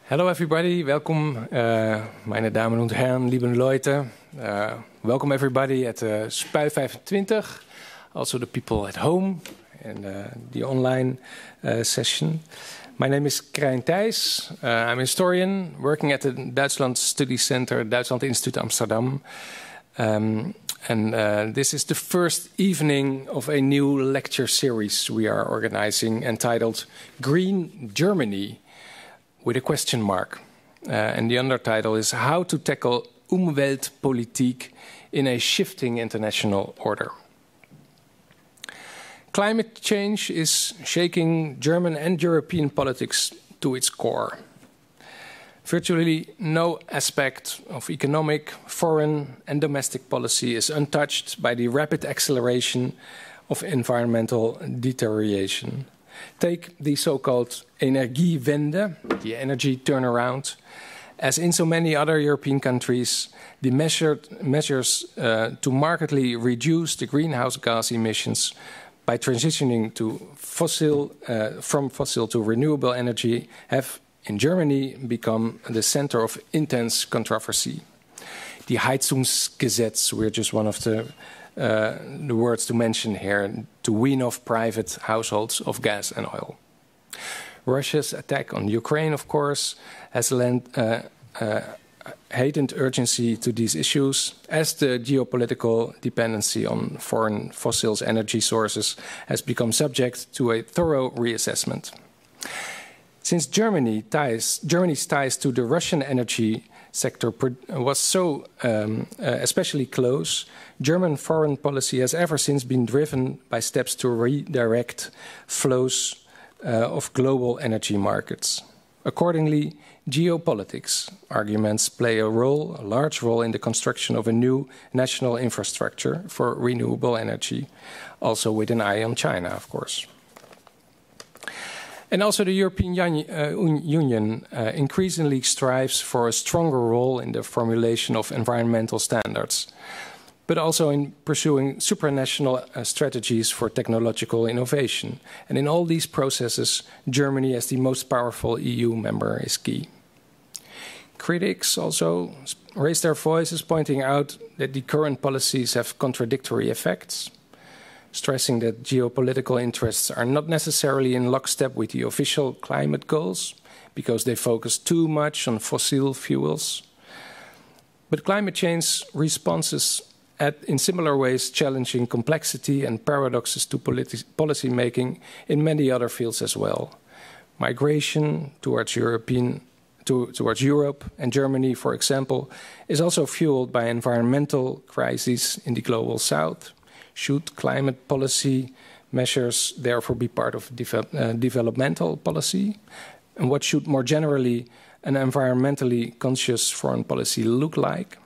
Hello everybody, welcome, meine Damen und Herren, liebe Leute. Welcome everybody at Spui 25, also the people at home and the online session. My name is Krijn Thijs. I'm a historian working at the Duitsland Study Center, Duitsland Institute Amsterdam. This is the first evening of a new lecture series we are organizing entitled Green Germany, with a question mark. And the undertitle is How to Tackle Umweltpolitik in a Shifting International Order. Climate change is shaking German and European politics to its core. Virtually no aspect of economic, foreign and domestic policy is untouched by the rapid acceleration of environmental deterioration. Take the so-called Energiewende, the energy turnaround. As in so many other European countries, the measures to markedly reduce the greenhouse gas emissions by transitioning to from fossil to renewable energy have in Germany become the center of intense controversy. The Heizungsgesetz, we're just one of the words to mention here, to wean off private households of gas and oil. Russia's attack on Ukraine, of course, has lent heightened urgency to these issues, as the geopolitical dependency on foreign fossil energy sources has become subject to a thorough reassessment. Since Germany's ties to the Russian energy sector was so especially close, German foreign policy has ever since been driven by steps to redirect flows of global energy markets. Accordingly, geopolitics arguments play a large role in the construction of a new national infrastructure for renewable energy, also with an eye on China, of course. And also the European Union increasingly strives for a stronger role in the formulation of environmental standards, but also in pursuing supranational strategies for technological innovation. And in all these processes, Germany, as the most powerful EU member, is key. Critics also raise their voices, pointing out that the current policies have contradictory effects, stressing that geopolitical interests are not necessarily in lockstep with the official climate goals because they focus too much on fossil fuels. But climate change responses in similar ways challenging complexity and paradoxes to policy making in many other fields as well. Migration towards Europe and Germany, for example, is also fueled by environmental crises in the global south. Should climate policy measures therefore be part of developmental policy? And what should more generally an environmentally conscious foreign policy look like?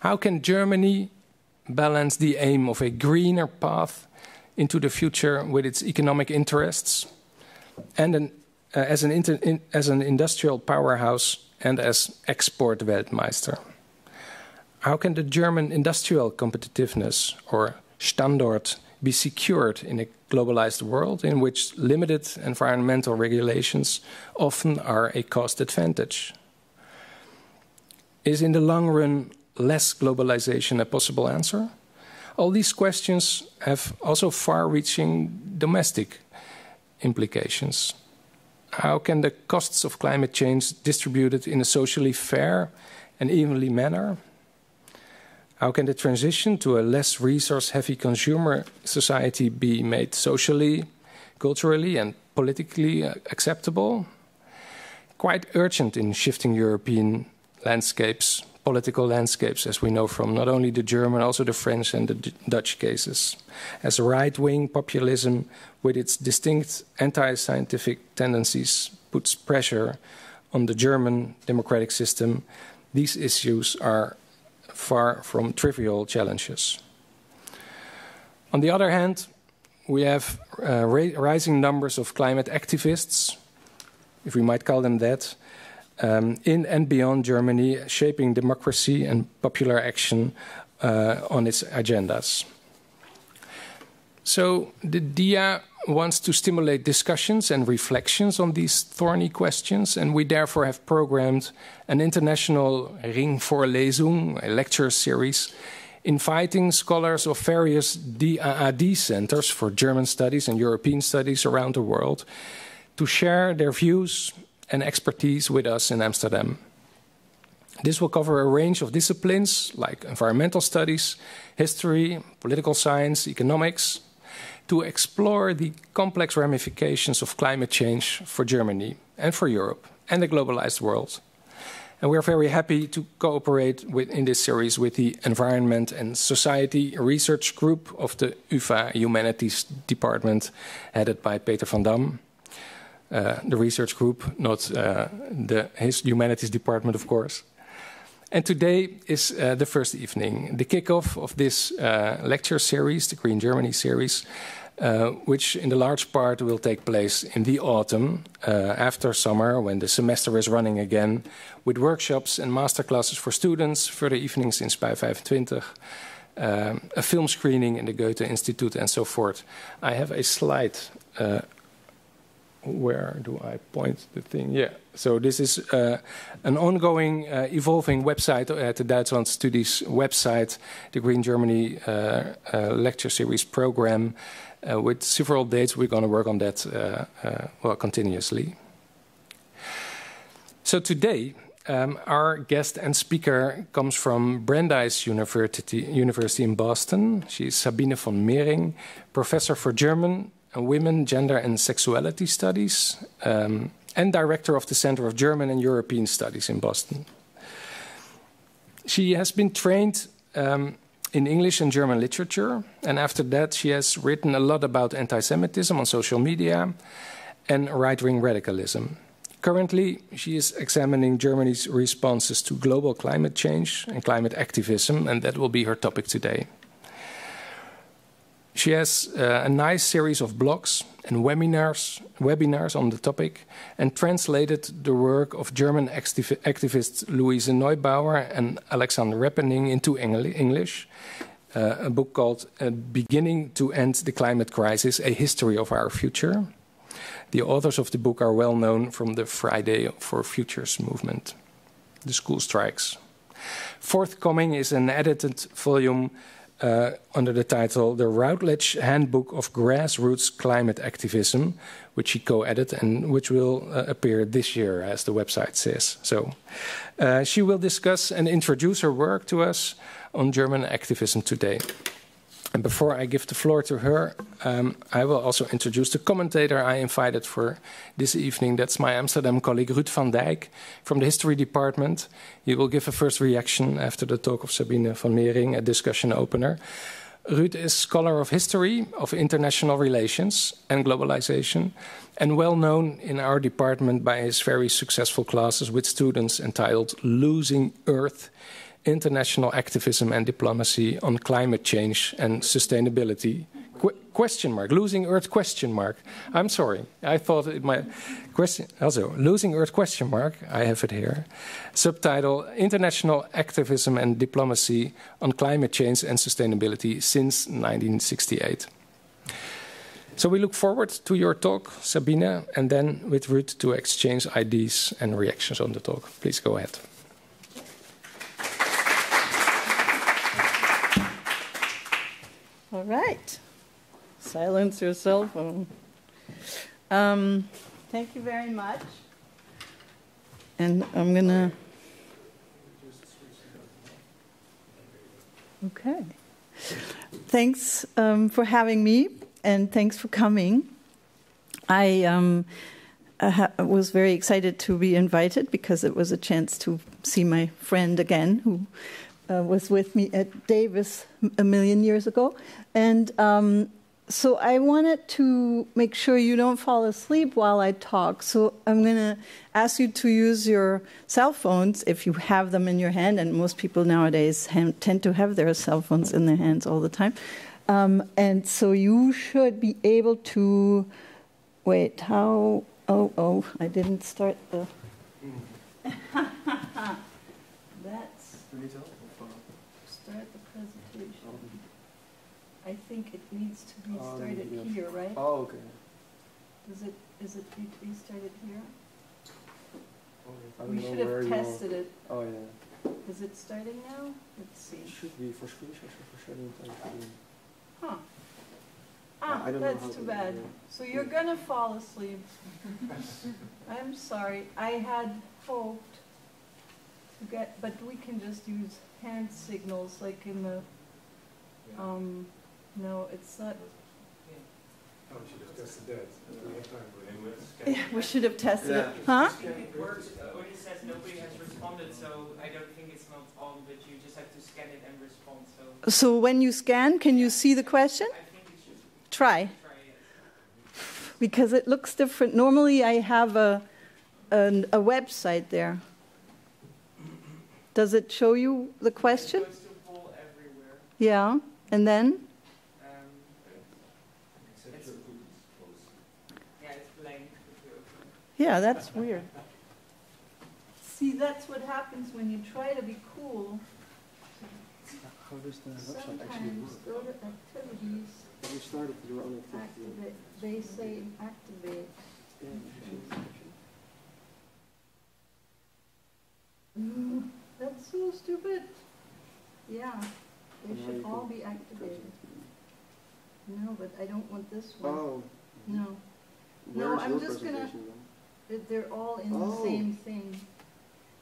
How can Germany balance the aim of a greener path into the future with its economic interests and as an industrial powerhouse and as export Weltmeister? How can the German industrial competitiveness, or Standort, be secured in a globalized world in which limited environmental regulations often are a cost advantage? Is in the long run less globalization a possible answer? All these questions have also far-reaching domestic implications. How can the costs of climate change distributed in a socially fair and evenly manner? How can the transition to a less resource-heavy consumer society be made socially, culturally and politically acceptable? Quite urgent in shifting European landscapes, political landscapes, as we know from not only the German, also the French and the Dutch cases. As right-wing populism, with its distinct anti-scientific tendencies, puts pressure on the German democratic system, these issues are far from trivial challenges. On the other hand, we have rising numbers of climate activists, if we might call them that, in and beyond Germany, shaping democracy and popular action on its agendas. So the dia wants to stimulate discussions and reflections on these thorny questions, and we therefore have programmed an international Ringvorlesung, a lecture series, inviting scholars of various DAAD centers for German studies and European studies around the world to share their views and expertise with us in Amsterdam. This will cover a range of disciplines like environmental studies, history, political science, economics, to explore the complex ramifications of climate change for Germany and for Europe and the globalized world. And we are very happy to cooperate in this series with the Environment and Society Research Group of the UvA Humanities Department, headed by Peter van Dam. The research group, not his Humanities Department, of course. And today is the first evening, the kickoff of this lecture series, the Green Germany series, which in the large part will take place in the autumn, after summer, when the semester is running again, with workshops and masterclasses for students, further evenings in Spui 25, a film screening in the Goethe Institute, and so forth. I have a slide. Where do I point the thing? Yeah. So this is an ongoing, evolving website at the Duitsland Studies website, the Green Germany lecture series program, with several dates. We're going to work on that continuously. So today, our guest and speaker comes from Brandeis University in Boston. She's Sabine von Mering, professor for German, Women, Gender and Sexuality Studies, and director of the Center of German and European Studies in Boston. She has been trained in English and German literature, and after that she has written a lot about anti-Semitism on social media and right-wing radicalism. Currently, she is examining Germany's responses to global climate change and climate activism, and that will be her topic today. She has a nice series of blogs and webinars on the topic, and translated the work of German activists Louise Neubauer and Alexander Reppening into English, a book called Beginning to End the Climate Crisis, A History of Our Future. The authors of the book are well known from the Friday for Futures movement, the school strikes. Forthcoming is an edited volume under the title The Routledge Handbook of Grassroots Climate Activism, which she co-edited and which will appear this year, as the website says. So she will discuss and introduce her work to us on German activism today. And before I give the floor to her, I will also introduce the commentator I invited for this evening. That's my Amsterdam colleague Ruud van Dijk from the History Department. He will give a first reaction after the talk of Sabine von Mering, a discussion opener. Ruud is scholar of history, of international relations and globalization, and well known in our department by his very successful classes with students entitled Losing Earth, International Activism and Diplomacy on Climate Change and Sustainability. Question mark, Losing Earth question mark. I'm sorry, I thought it might question also Losing Earth question mark. I have it here. Subtitle: International Activism and Diplomacy on Climate Change and Sustainability since 1968. So we look forward to your talk, Sabine, and then with Ruud to exchange ideas and reactions on the talk. Please go ahead. All right. Silence your cell phone. Thank you very much. And I'm going to... Okay. Thanks for having me, and thanks for coming. I was very excited to be invited because it was a chance to see my friend again, who was with me at Davis a million years ago. And so I wanted to make sure you don't fall asleep while I talk. So I'm going to ask you to use your cell phones if you have them in your hand. And most people nowadays tend to have their cell phones in their hands all the time. And so you should be able to... Wait, how... Oh, I didn't start the... That's... Start the presentation. I think it needs to be started here, right? Oh, okay. Is it need to be started here? Oh, We should have tested it. Oh, yeah. Is it starting now? Let's see. It should be for screenshots or for sharing time. Huh. I don't know how That's too to bad. do it. So you're gonna fall asleep. I'm sorry. I had hoped to get, but we can just use hand signals like in the, no, it's not. Oh, we should have tested that. We have time. Yeah, we should have tested it. I Huh? think it works. Only says nobody has responded, so I don't think it's not on, but you just have to scan it and respond. So when you scan, can you see the question? I think it should Try. try it. Because it looks different. Normally I have a website there. Does it show you the question? It goes to poll everywhere. Yeah. And then? It's blank. Yeah, that's weird. See, that's what happens when you try to be cool. How does the website actually Sometimes work? go to activities, You started your own activity. activate. They say activate. That's so stupid. Yeah, they Now should you all can be activated. No, but I don't want this one. Oh, No, where's I'm your just gonna- presentation then? they're all in the Oh. same thing.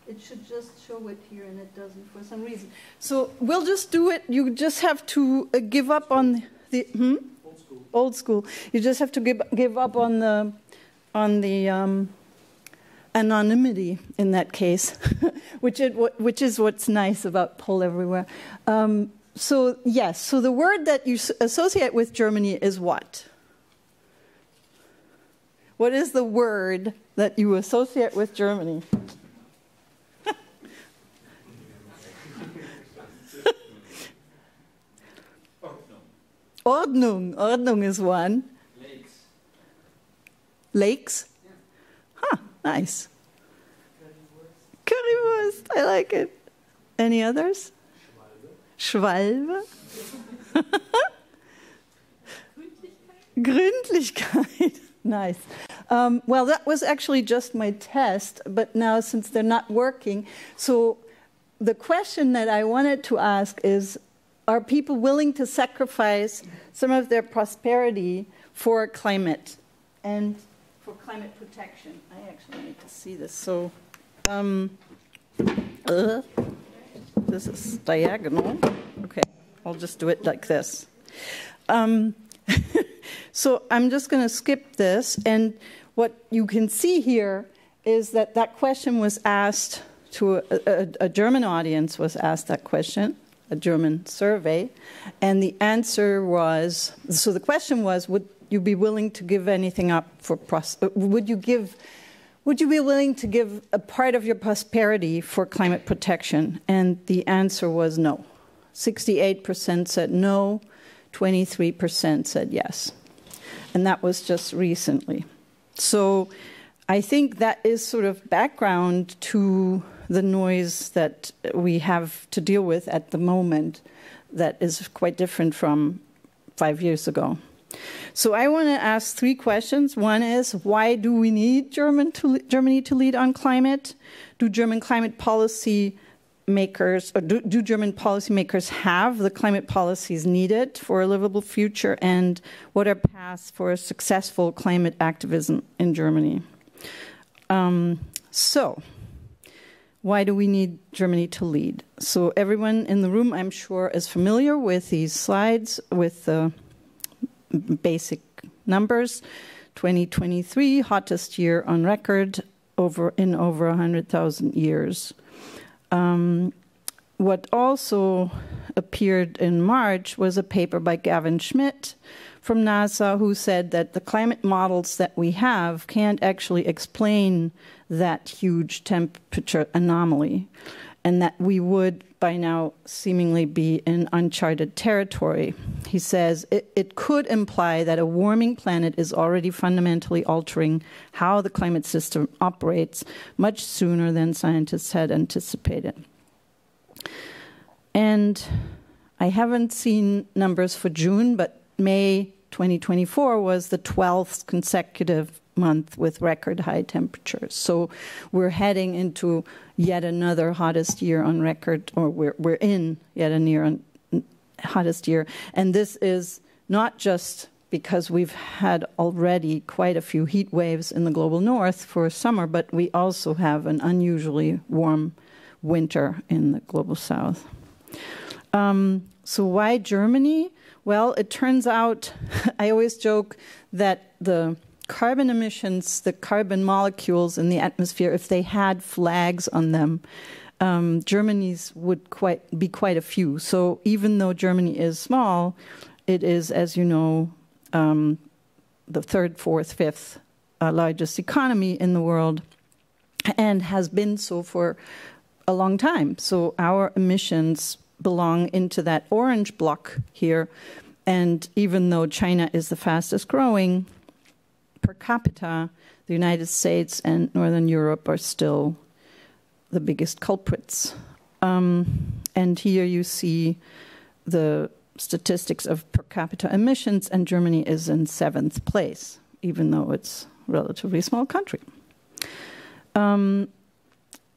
It should just show it here, and it doesn't for some reason. So we'll just do it. You just have to give up on the Old school. old school. You just have to give up on the anonymity in that case, which is what's nice about Poll Everywhere. So yes, so the word that you associate with Germany is what? What is the word that you associate with Germany? Ordnung. Ordnung is one. Lakes. Lakes? Yeah. Huh, nice. Currywurst, I like it. Any others? Schwalbe. Gründlichkeit. Nice. Well, that was actually just my test, but now since they're not working, so the question that I wanted to ask is, are people willing to sacrifice some of their prosperity for climate and for climate protection? I actually need to see this. So, this is diagonal. Okay, I'll just do it like this. So I'm just going to skip this. And what you can see here is that that question was asked to a German audience was asked that question, a German survey. And the answer was, so the question was, would you be willing to give anything up for, would you be willing to give a part of your prosperity for climate protection? And the answer was no. 68% said no, 23% said yes. And that was just recently. So I think that is sort of background to the noise that we have to deal with at the moment that is quite different from 5 years ago. So I want to ask 3 questions. One is, why do we need Germany to lead on climate? Do German climate policy makers, or do German policymakers have the climate policies needed for a livable future? And what are paths for a successful climate activism in Germany? So, why do we need Germany to lead? So everyone in the room, I'm sure, is familiar with these slides with the basic numbers. 2023, hottest year on record in over 100,000 years. What also appeared in March was a paper by Gavin Schmidt from NASA, who said that the climate models that we have can't actually explain that huge temperature anomaly, and that we would by now seemingly be in uncharted territory. He says it could imply that a warming planet is already fundamentally altering how the climate system operates much sooner than scientists had anticipated. And I haven't seen numbers for June, but May 2024 was the 12th consecutive month with record high temperatures. So we're heading into yet another hottest year on record, or we're in yet another hottest year. And this is not just because we've had already quite a few heat waves in the global north for summer, but we also have an unusually warm winter in the global south. So why Germany? Well, it turns out, I always joke that the carbon emissions, the carbon molecules in the atmosphere, if they had flags on them, Germany's would be quite a few. So even though Germany is small, it is, as you know, the third, fourth, fifth largest economy in the world, and has been so for a long time. So our emissions belong into that orange block here. And even though China is the fastest growing, per capita, the United States and Northern Europe are still the biggest culprits. And here you see the statistics of per capita emissions, and Germany is in 7th place, even though it's a relatively small country.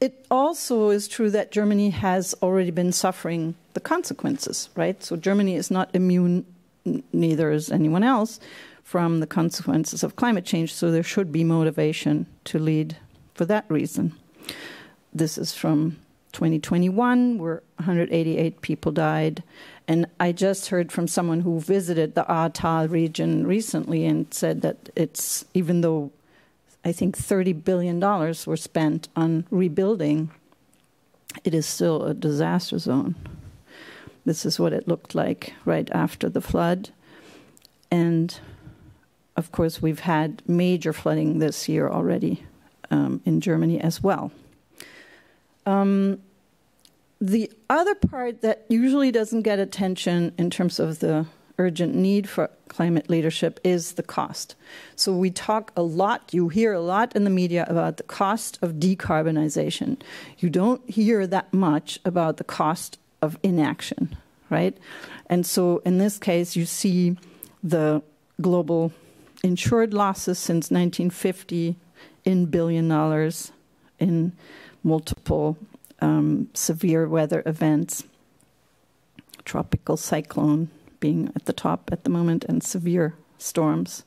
It also is true that Germany has already been suffering the consequences, right? So Germany is not immune, neither is anyone else, from the consequences of climate change, so there should be motivation to lead for that reason. This is from 2021, where 188 people died. And I just heard from someone who visited the Ahrtal region recently and said that it's, even though I think $30 billion were spent on rebuilding, it is still a disaster zone. This is what it looked like right after the flood. And of course, we've had major flooding this year already in Germany as well. The other part that usually doesn't get attention in terms of the urgent need for climate leadership is the cost. So we talk a lot, you hear a lot in the media about the cost of decarbonization. You don't hear that much about the cost of inaction, right? And so in this case, you see the global insured losses since 1950 in $1 billion in multiple severe weather events, tropical cyclone being at the top at the moment, and severe storms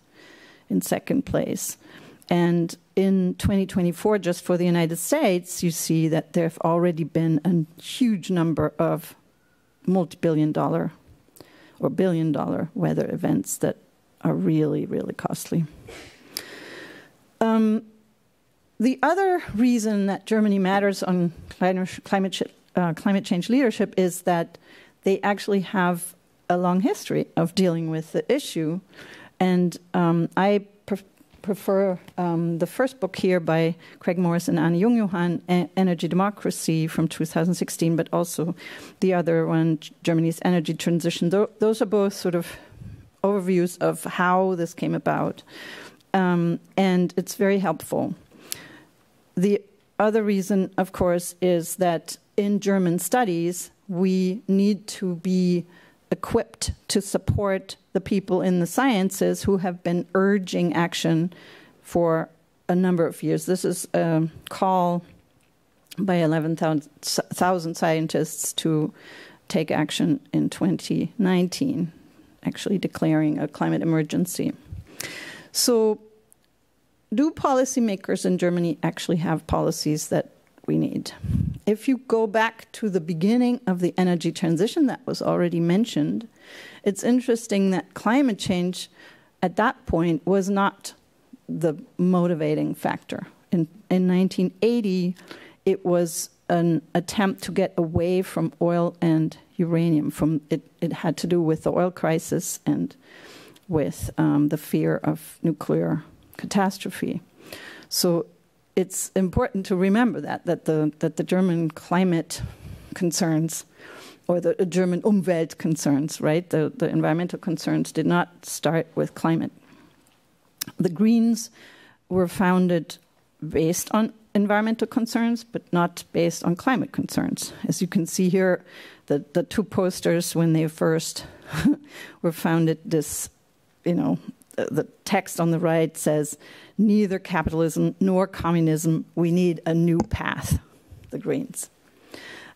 in second place. And in 2024, just for the United States, you see that there have already been a huge number of multi-billion-dollar or billion-dollar weather events that are really, really costly. The other reason that Germany matters on climate change leadership is that they actually have a long history of dealing with the issue. And I prefer the first book here by Craig Morris and Anne Jung-Johann, Energy Democracy from 2016, but also the other one, Germany's Energy Transition. Those are both sort of overviews of how this came about. And it's very helpful. The other reason, of course, is that in German studies, we need to be equipped to support the people in the sciences who have been urging action for a number of years. This is a call by 11,000 scientists to take action in 2019, actually declaring a climate emergency. So do policymakers in Germany actually have policies that we need? If you go back to the beginning of the energy transition that was already mentioned, it's interesting that climate change at that point was not the motivating factor. In 1980, it was an attempt to get away from oil and uranium. It had to do with the oil crisis and with the fear of nuclear catastrophe. So it's important to remember that the German climate concerns, or the German Umwelt concerns, right? The environmental concerns did not start with climate. The Greens were founded based on environmental concerns, but not based on climate concerns. As you can see here, the two posters, when they first were founded, this, the text on the right says, neither capitalism nor communism, we need a new path, the Greens.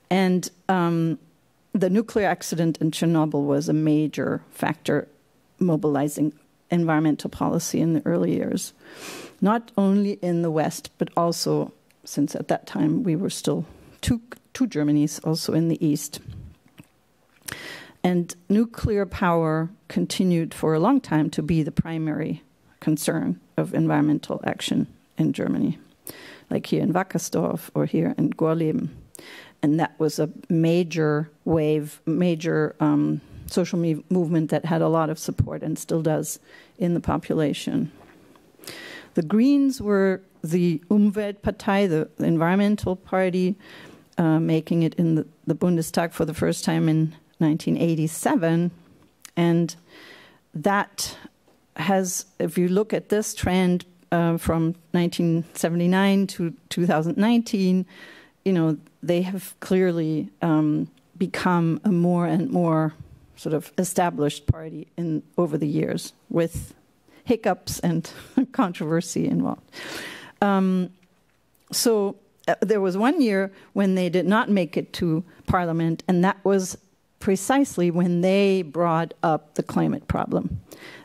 And the nuclear accident in Chernobyl was a major factor mobilizing environmental policy in the early years, not only in the West, but also, since at that time we were still two Germanys, also in the East. And nuclear power continued for a long time to be the primary concern of environmental action in Germany, like here in Wackersdorf or here in Gorleben. And that was a major wave, major social movement that had a lot of support and still does in the population. The Greens were the Umweltpartei, the environmental party, making it in the Bundestag for the first time in 1987. And that has, if you look at this trend from 1979 to 2019, they have clearly become a more and more sort of established party over the years, with hiccups and controversy involved. So there was one year when they did not make it to Parliament, and that was precisely when they brought up the climate problem.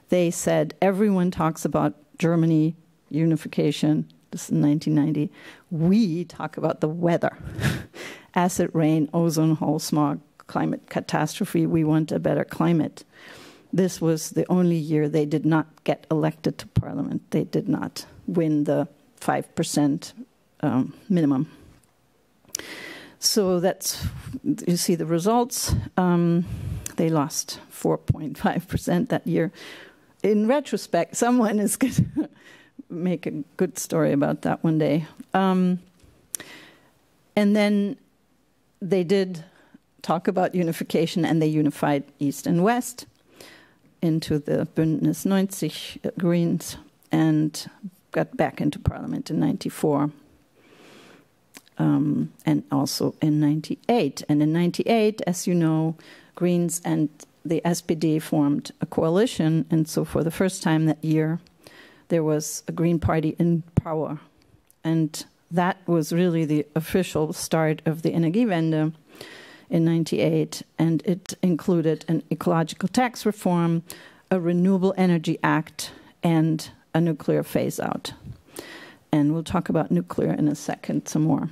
They said, everyone talks about Germany unification. This is 1990. We talk about the weather. Acid rain, ozone hole, smog, climate catastrophe. We want a better climate. This was the only year they did not get elected to Parliament. They did not win the 5% minimum. So that's, you see the results. They lost 4.5% that year. In retrospect, someone is going to make a good story about that one day. And then they did talk about unification, and they unified East and West into the Bündnis 90 Greens and got back into Parliament in 94. And also in 98. And in 98, as you know, Greens and the SPD formed a coalition. And so for the first time that year, there was a Green Party in power. And that was really the official start of the Energiewende in 98. And it included an ecological tax reform, a Renewable Energy Act, and a nuclear phase-out. And we'll talk about nuclear in a second some more.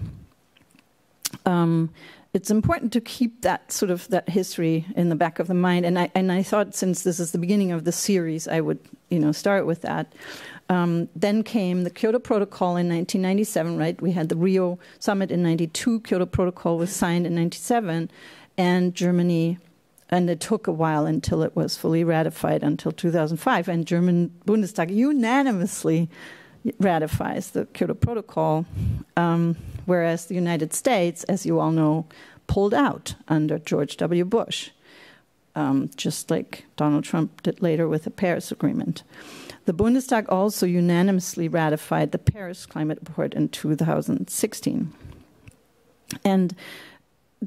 It's important to keep that sort of that history in the back of the mind. And I thought, since this is the beginning of the series, I would start with that. Then came the Kyoto Protocol in 1997, right? We had the Rio Summit in 92. Kyoto Protocol was signed in 97, and Germany. And it took a while until it was fully ratified, until 2005. And German Bundestag unanimously ratifies the Kyoto Protocol, whereas the United States, as you all know, pulled out under George W. Bush, just like Donald Trump did later with the Paris Agreement. The Bundestag also unanimously ratified the Paris Climate Accord in 2016. And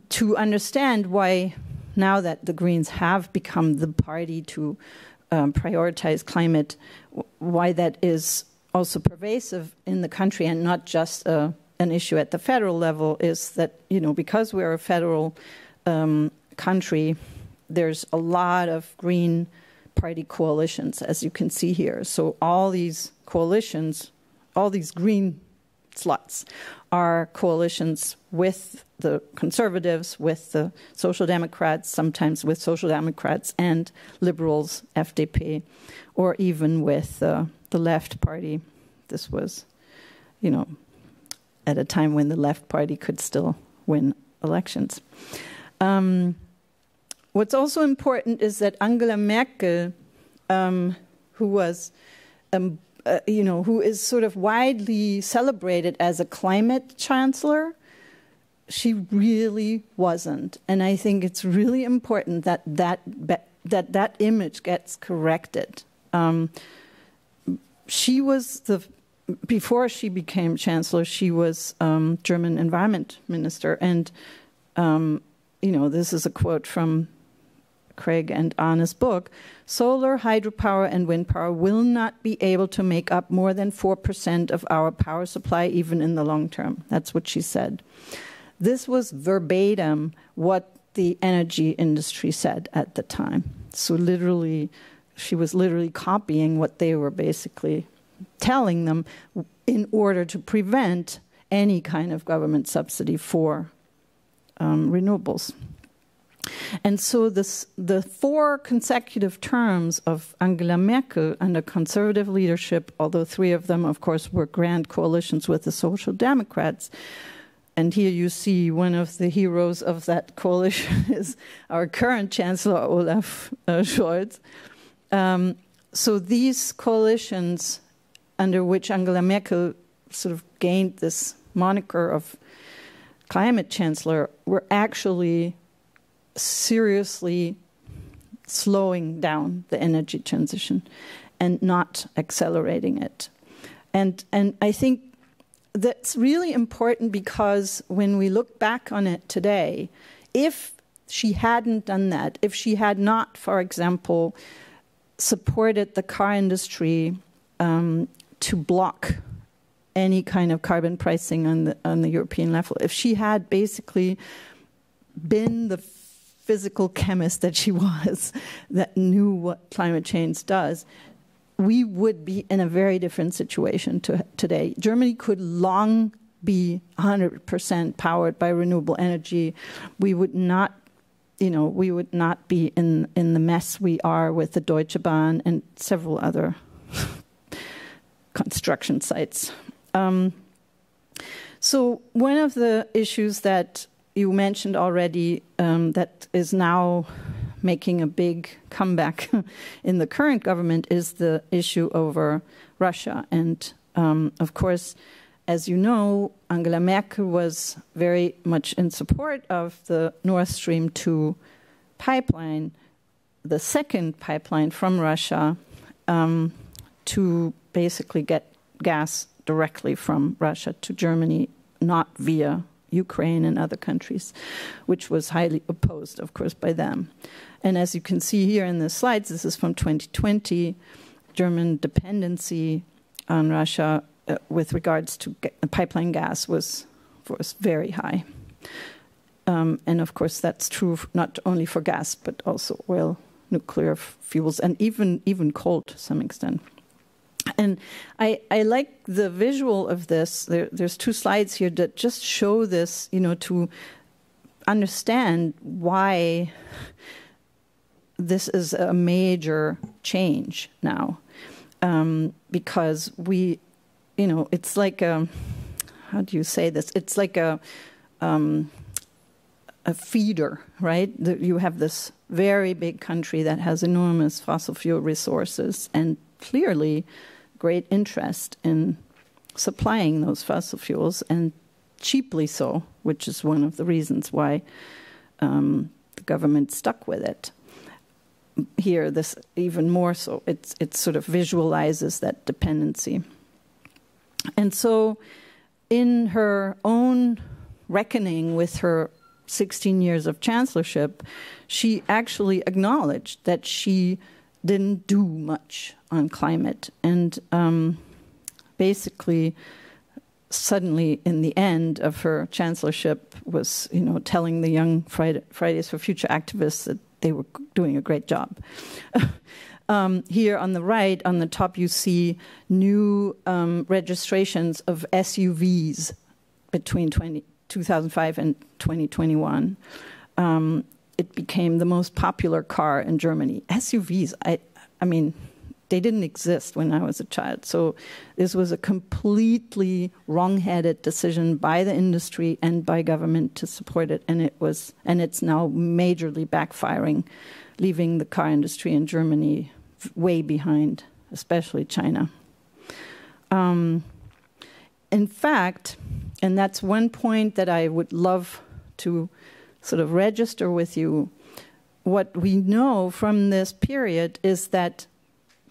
to understand why, now that the Greens have become the party to prioritize climate, why that is also pervasive in the country and not just an issue at the federal level, is that, because we're a federal country, there's a lot of Green Party coalitions, as you can see here. So all these coalitions, all these green slots, are coalitions with the conservatives, with the Social Democrats, sometimes with Social Democrats and liberals, FDP, or even with the Left Party. This was, at a time when the Left Party could still win elections. What's also important is that Angela Merkel, who was, who is sort of widely celebrated as a climate chancellor, she really wasn't. And I think it's really important that that image gets corrected. She was before she became chancellor, she was German environment minister. And, this is a quote from Craig and Anna's book. Solar, hydropower, and wind power will not be able to make up more than 4% of our power supply, even in the long term. That's what she said. This was verbatim what the energy industry said at the time. So literally, she was literally copying what they were basically telling them in order to prevent any kind of government subsidy for renewables. And so the 4 consecutive terms of Angela Merkel under conservative leadership, although 3 of them, of course, were grand coalitions with the Social Democrats. And here you see one of the heroes of that coalition is our current Chancellor, Olaf Scholz. So these coalitions under which Angela Merkel sort of gained this moniker of climate chancellor were actually seriously slowing down the energy transition and not accelerating it. And I think that's really important because when we look back on it today, if she hadn't done that, if she had not, for example, supported the car industry to block any kind of carbon pricing on the European level, if she had basically been the physical chemist that she was, that knew what climate change does, we would be in a very different situation today. Germany could long be 100% powered by renewable energy. We would not, we would not be in the mess we are with the Deutsche Bahn and several other construction sites. So one of the issues that you mentioned already that is now making a big comeback in the current government is the issue over Russia. And of course, as you know, Angela Merkel was very much in support of the Nord Stream 2 pipeline, the second pipeline from Russia, to basically get gas directly from Russia to Germany, not via Ukraine and other countries, which was highly opposed, of course, by them. And as you can see here in the slides, this is from 2020, German dependency on Russia with regards to pipeline gas was very high. And of course, that's true not only for gas, but also oil, nuclear fuels, and even coal to some extent. And I like the visual of this. There's 2 slides here that just show this, to understand why this is a major change now. Because we, it's like a, how do you say this? It's like a feeder, right? You have this very big country that has enormous fossil fuel resources and clearly great interest in supplying those fossil fuels, and cheaply so, which is one of the reasons why the government stuck with it. Here, this even more so, it sort of visualizes that dependency. And so in her own reckoning with her 16 years of chancellorship, she actually acknowledged that she didn't do much on climate. And basically, suddenly, in the end of her chancellorship, was telling the young Fridays for Future activists that they were doing a great job. Here on the right, on the top, you see new registrations of SUVs between 2005 and 2021. It became the most popular car in Germany. SUVs, I mean, they didn't exist when I was a child. So this was a completely wrong-headed decision by the industry and by government to support it, and it's now majorly backfiring, leaving the car industry in Germany way behind, especially China. In fact, and that's one point that I would love to sort of register with you, what we know from this period is that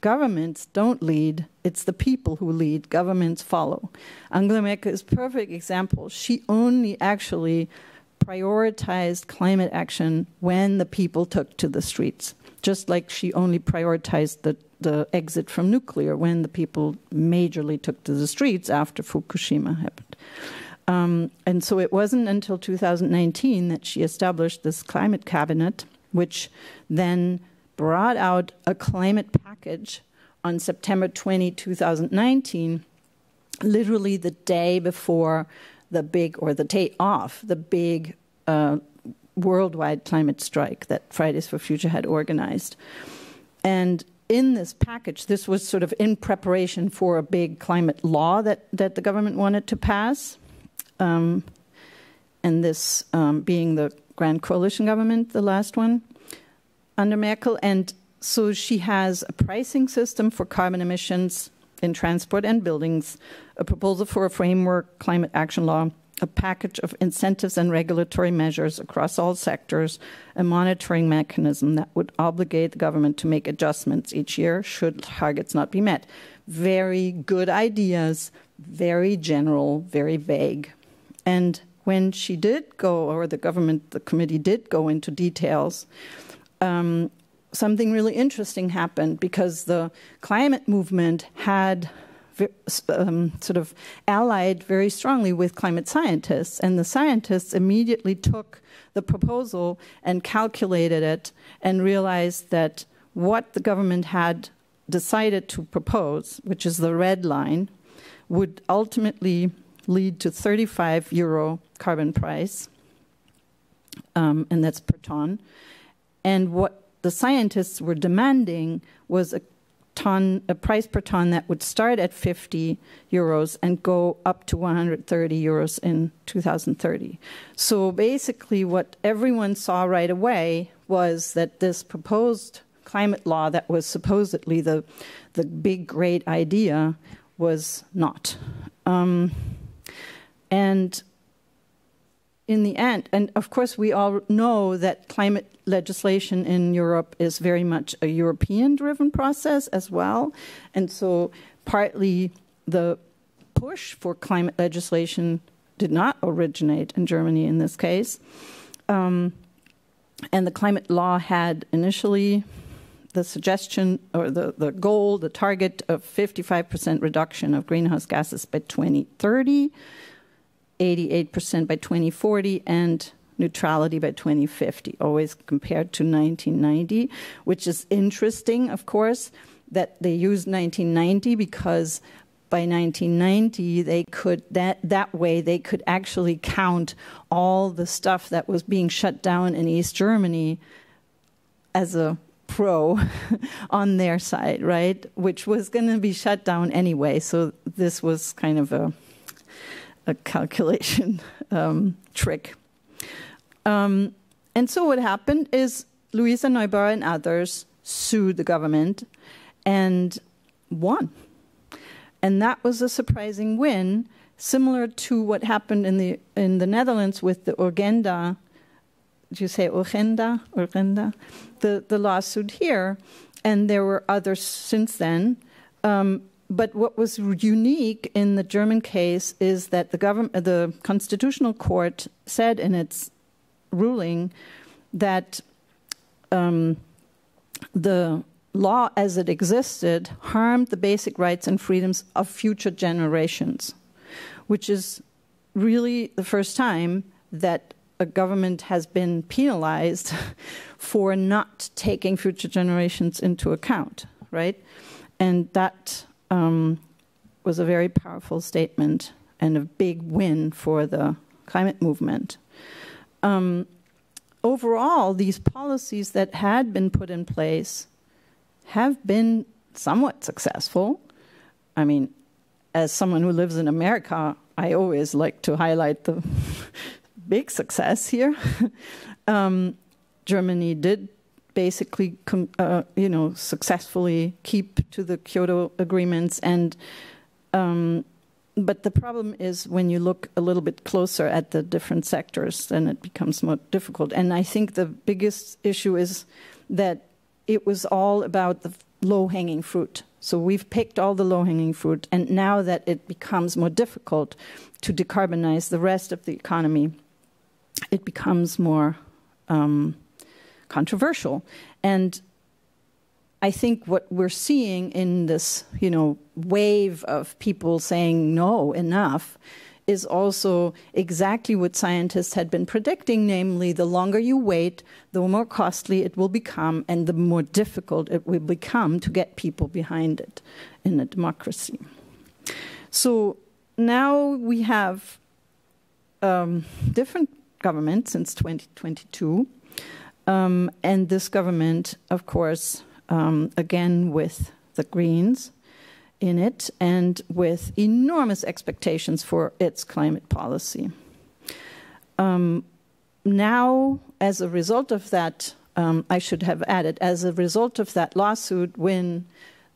governments don't lead, it's the people who lead, governments follow. Angela Merkel is a perfect example. She only actually prioritized climate action when the people took to the streets, just like she only prioritized the exit from nuclear when the people majorly took to the streets after Fukushima happened. And so it wasn't until 2019 that she established this climate cabinet, which then brought out a climate package on September 20, 2019, literally the day before the big, or the day off, the big worldwide climate strike that Fridays for Future had organized. And in this package, this was sort of in preparation for a big climate law that the government wanted to pass. And this being the Grand Coalition government, the last one, under Merkel. And so she has a pricing system for carbon emissions in transport and buildings, a proposal for a framework climate action law, a package of incentives and regulatory measures across all sectors, a monitoring mechanism that would obligate the government to make adjustments each year should targets not be met. Very good ideas, very general, very vague. And when she did go, or the committee did go into details, something really interesting happened, because the climate movement had sort of allied very strongly with climate scientists, and the scientists immediately took the proposal and calculated it and realized that what the government had decided to propose, which is the red line, would ultimately lead to €35 carbon price, and that's per ton. And what the scientists were demanding was a price per ton that would start at €50 and go up to €130 in 2030. So basically what everyone saw right away was that this proposed climate law that was supposedly the big, great idea was not. And in the end, and of course we all know that climate legislation in Europe is very much a European-driven process as well. And so partly the push for climate legislation did not originate in Germany in this case. And the climate law had initially the suggestion, or the goal, the target of 55% reduction of greenhouse gases by 2030, 88% by 2040, and neutrality by 2050, always compared to 1990, which is interesting, of course, that they used 1990 because by 1990 they could that way they could actually count all the stuff that was being shut down in East Germany as a pro on their side, right? Which was going to be shut down anyway. So this was kind of a calculation trick. And so what happened is Luisa Neubauer and others sued the government and won. And that was a surprising win, similar to what happened in the Netherlands with the Urgenda. Did you say Urgenda? Urgenda? The lawsuit here. And there were others since then. But what was unique in the German case is that the Constitutional Court said in its ruling that the law as it existed harmed the basic rights and freedoms of future generations, which is really the first time that a government has been penalized for not taking future generations into account, right? And that was a very powerful statement and a big win for the climate movement. Overall, these policies that had been put in place have been somewhat successful. I mean, as someone who lives in America, I always like to highlight the big success here. Germany did basically, successfully keep to the Kyoto agreements, and but the problem is when you look a little bit closer at the different sectors, then it becomes more difficult. And I think the biggest issue is that it was all about the low-hanging fruit. So we've picked all the low-hanging fruit, and now that it becomes more difficult to decarbonize the rest of the economy, it becomes more controversial. And I think what we're seeing in this, wave of people saying no, enough, is also exactly what scientists had been predicting, namely the longer you wait, the more costly it will become and the more difficult it will become to get people behind it in a democracy. So now we have different governments since 2022, and this government, of course, again with the Greens in it and with enormous expectations for its climate policy. Now, as a result of that, I should have added, as a result of that lawsuit, when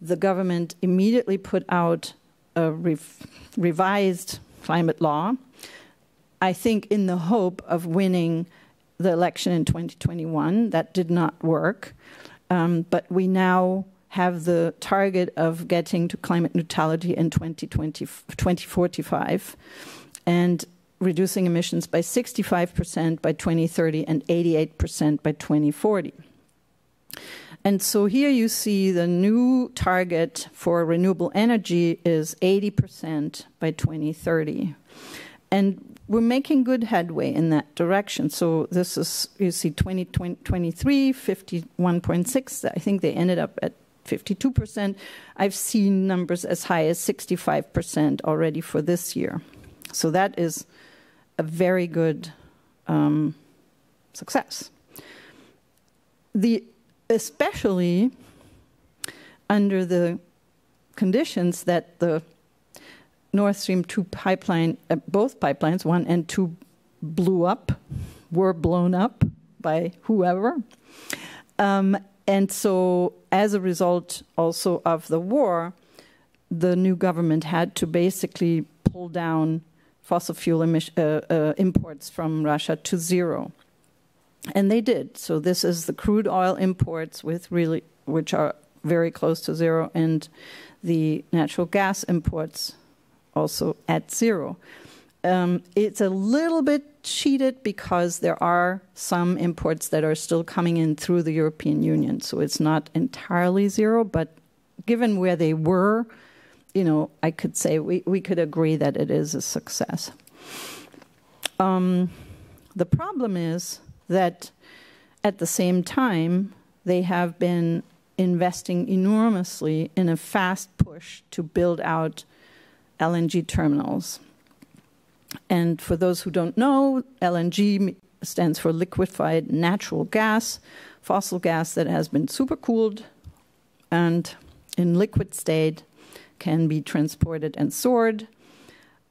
the government immediately put out a revised climate law, I think in the hope of winning the election in 2021, that did not work. But we now have the target of getting to climate neutrality in 2045 and reducing emissions by 65% by 2030 and 88% by 2040. And so here you see the new target for renewable energy is 80% by 2030. And we're making good headway in that direction. So this is, you see, 2023, 51.6. I think they ended up at 52%. I've seen numbers as high as 65% already for this year. So that is a very good success. Especially under the conditions that the Nord Stream 2 pipeline, both pipelines, 1 and 2, were blown up by whoever. And so as a result also of the war, the new government had to basically pull down fossil fuel imports from Russia to zero. And they did. So this is the crude oil imports which are very close to zero, and the natural gas imports also at zero. It's a little bit cheated because there are some imports that are still coming in through the European Union. So it's not entirely zero, but given where they were, I could say we could agree that it is a success. The problem is that at the same time, they have been investing enormously in a fast push to build out LNG terminals. And for those who don't know, LNG stands for liquefied natural gas, fossil gas that has been supercooled and in liquid state can be transported and stored.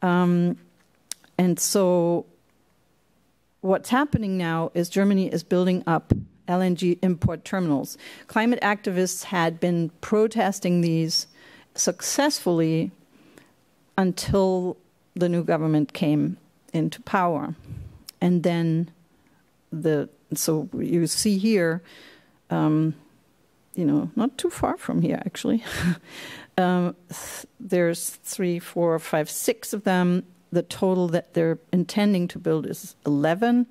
And so what's happening now is Germany is building up LNG import terminals. Climate activists had been protesting these successfully until the new government came into power. And then so you see here, not too far from here, actually. There's 3, 4, 5, 6 of them. The total that they're intending to build is 11.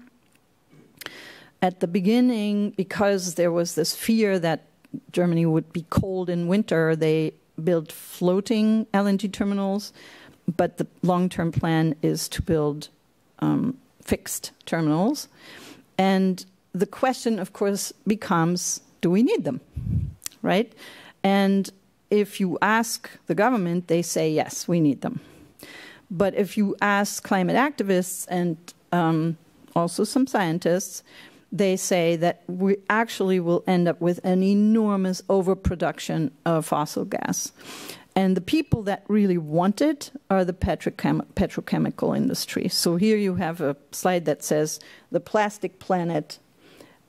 At the beginning, because there was this fear that Germany would be cold in winter, they built floating LNG terminals. But the long-term plan is to build fixed terminals. And the question, of course, becomes, do we need them, right? And if you ask the government, they say, yes, we need them. But if you ask climate activists and also some scientists, they say that we actually will end up with an enormous overproduction of fossil gas. And the people that really want it are the petrochemical industry. So here you have a slide that says the plastic planet,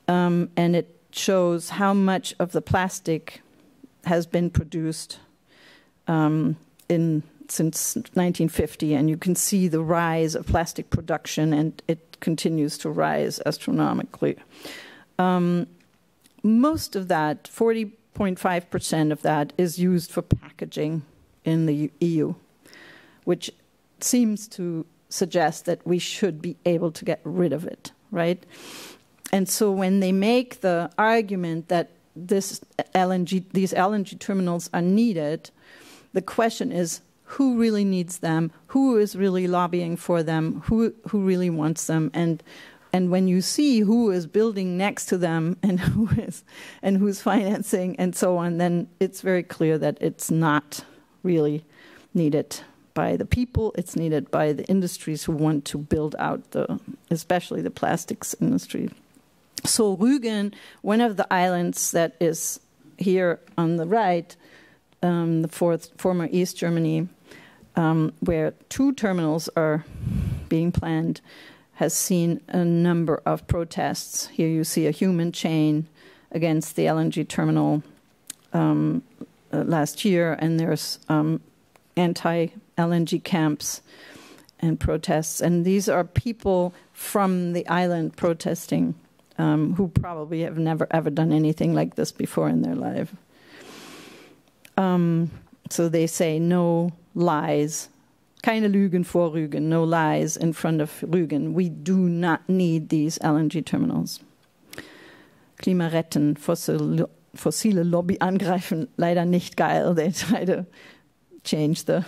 and it shows how much of the plastic has been produced since 1950. And you can see the rise of plastic production, and it continues to rise astronomically. Most of that, 40 6.5% of that is used for packaging in the EU, which seems to suggest that we should be able to get rid of it, right? And so when they make the argument that these LNG terminals are needed, the question is, who really needs them? Who is really lobbying for them? Who really wants them? And when you see who is building next to them and who's financing and so on, then it's very clear that it's not really needed by the people. It's needed by the industries who want to build out especially the plastics industry. So Rügen, one of the islands that is here on the right, the former East Germany, where 2 terminals are being planned, has seen a number of protests. Here you see a human chain against the LNG terminal last year, and there's anti-LNG camps and protests. And these are people from the island protesting who probably have never ever done anything like this before in their life. So they say no lies, keine Lügen vor Rügen, no lies in front of Rügen. We do not need these LNG terminals. Klima retten, fossile Lobby angreifen, leider nicht geil. They try to change the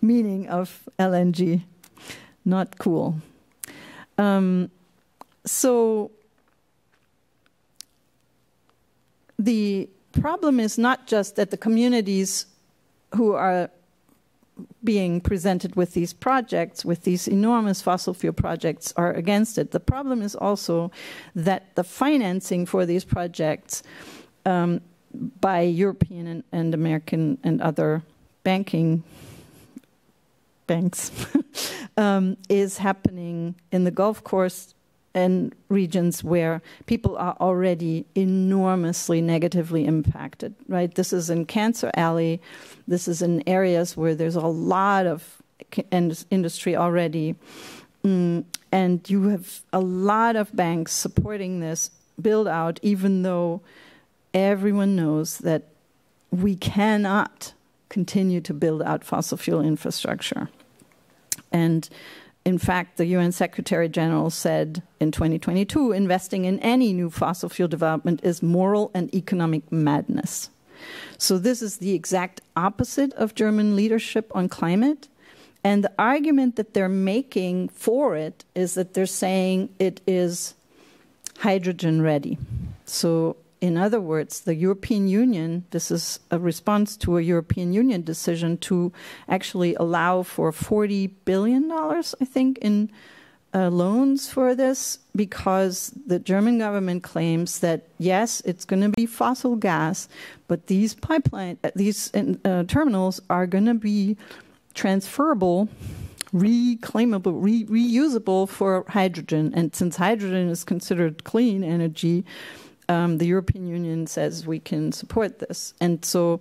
meaning of LNG. Not cool. So the problem is not just that the communities who are being presented with these projects, with these enormous fossil fuel projects, are against it. The problem is also that the financing for these projects by European and American and other banks is happening in the Gulf Coast and regions where people are already enormously negatively impacted, right? This is in Cancer Alley. This is in areas where there's a lot of industry already. And you have a lot of banks supporting this build out, even though everyone knows that we cannot continue to build out fossil fuel infrastructure. And in fact, the UN Secretary General said in 2022, investing in any new fossil fuel development is moral and economic madness. So this is the exact opposite of German leadership on climate. And the argument that they're making for it is that they're saying it is hydrogen ready. So in other words, the European Union, this is a response to a European Union decision to actually allow for $40 billion, I think, in loans for this, because the German government claims that, yes, it's going to be fossil gas, but these terminals are going to be transferable, reclaimable, reusable for hydrogen. And since hydrogen is considered clean energy, the European Union says we can support this. And so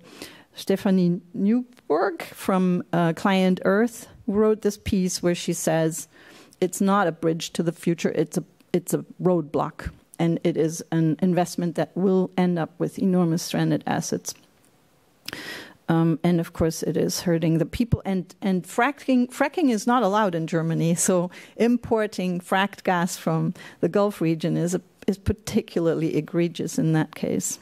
Stefanie Newborg from Client Earth wrote this piece where she says it's not a bridge to the future, it's a roadblock. And it is an investment that will end up with enormous stranded assets. And of course, it is hurting the people. And fracking is not allowed in Germany. So importing fracked gas from the Gulf region is particularly egregious in that case.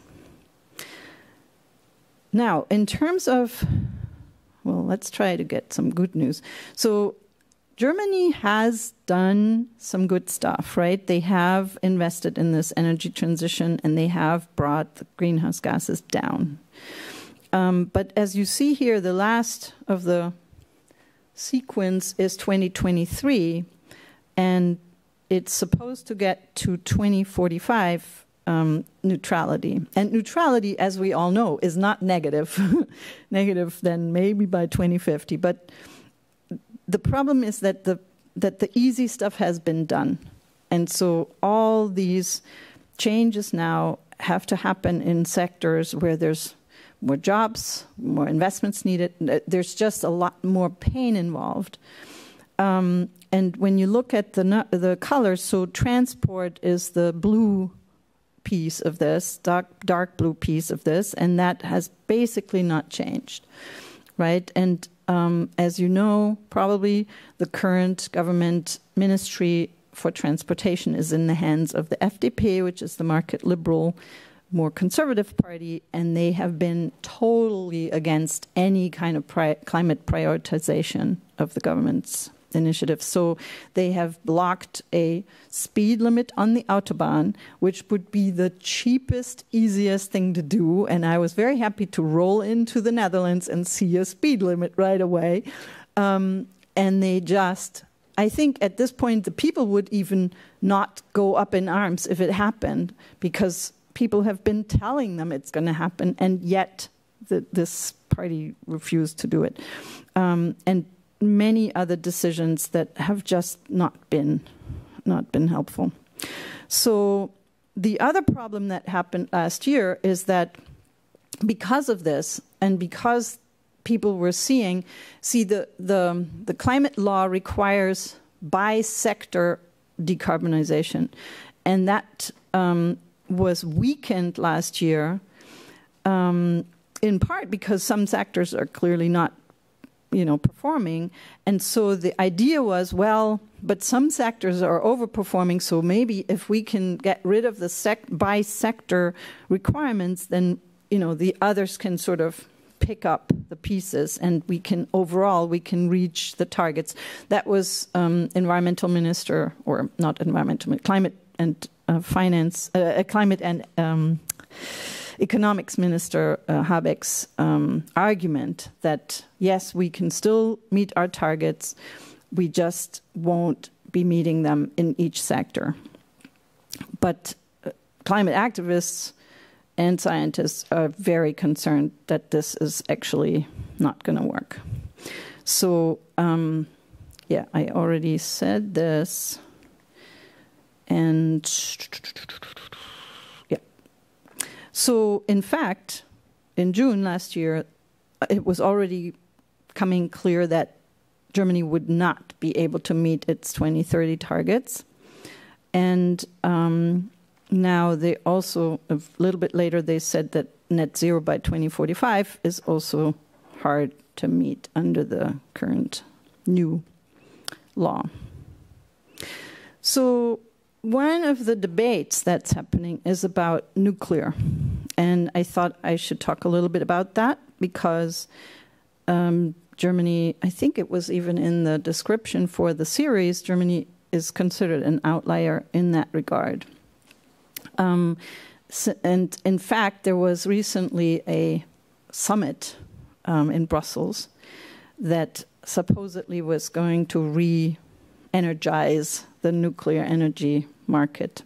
Now, in terms of, well, let's try to get some good news. So Germany has done some good stuff, right? They have invested in this energy transition, and they have brought the greenhouse gases down. But as you see here, the last of the sequence is 2023, and it's supposed to get to 2045 neutrality. And neutrality, as we all know, is not negative. Negative then maybe by 2050. But the problem is that the easy stuff has been done. And so all these changes now have to happen in sectors where there's more jobs, more investments needed. There's just a lot more pain involved. And when you look at the colors, so transport is the blue piece of this, dark blue piece of this, and that has basically not changed, right? And as you know, probably the current government ministry for transportation is in the hands of the FDP, which is the market liberal, more conservative party, and they have been totally against any kind of climate prioritization of the government's initiative. So they have blocked a speed limit on the Autobahn, which would be the cheapest, easiest thing to do. And I was very happy to roll into the Netherlands and see a speed limit right away. And they just, I think at this point, the people would even not go up in arms if it happened, because people have been telling them it's going to happen, and yet this party refused to do it. And many other decisions that have just not been helpful. So the other problem that happened last year is that because of this, and because people were see the climate law requires by sector decarbonization, and that was weakened last year, in part because some sectors are clearly not performing. And so the idea was, well, but some sectors are overperforming, so maybe if we can get rid of the by sector requirements, then the others can sort of pick up the pieces, and we can reach the targets. That was environmental minister, or not environmental, climate and finance, climate and economics minister Habeck's argument that, yes, we can still meet our targets, we just won't be meeting them in each sector. But climate activists and scientists are very concerned that this is actually not going to work. So, yeah, I already said this. And yeah. So, in fact, in June last year, it was already coming clear that Germany would not be able to meet its 2030 targets. And now they also, a little bit later, they said that net zero by 2045 is also hard to meet under the current new law. So one of the debates that's happening is about nuclear. And I thought I should talk a little bit about that because Germany, I think it was even in the description for the series, Germany is considered an outlier in that regard. And in fact, there was recently a summit in Brussels that supposedly was going to re-energize the nuclear energy market.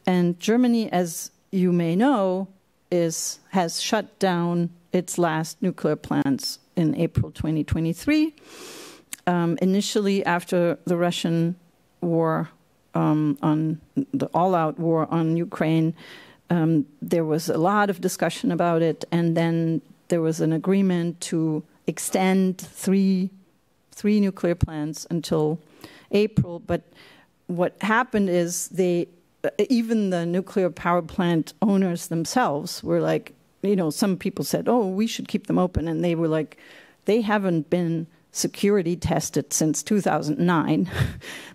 And Germany, as you may know, has shut down its last nuclear plants in April 2023. Initially, after the Russian war on the all-out war on Ukraine, there was a lot of discussion about it, and then there was an agreement to extend three nuclear plants until April. But what happened is even the nuclear power plant owners themselves were like, some people said, oh, we should keep them open. And they were like, they haven't been security tested since 2009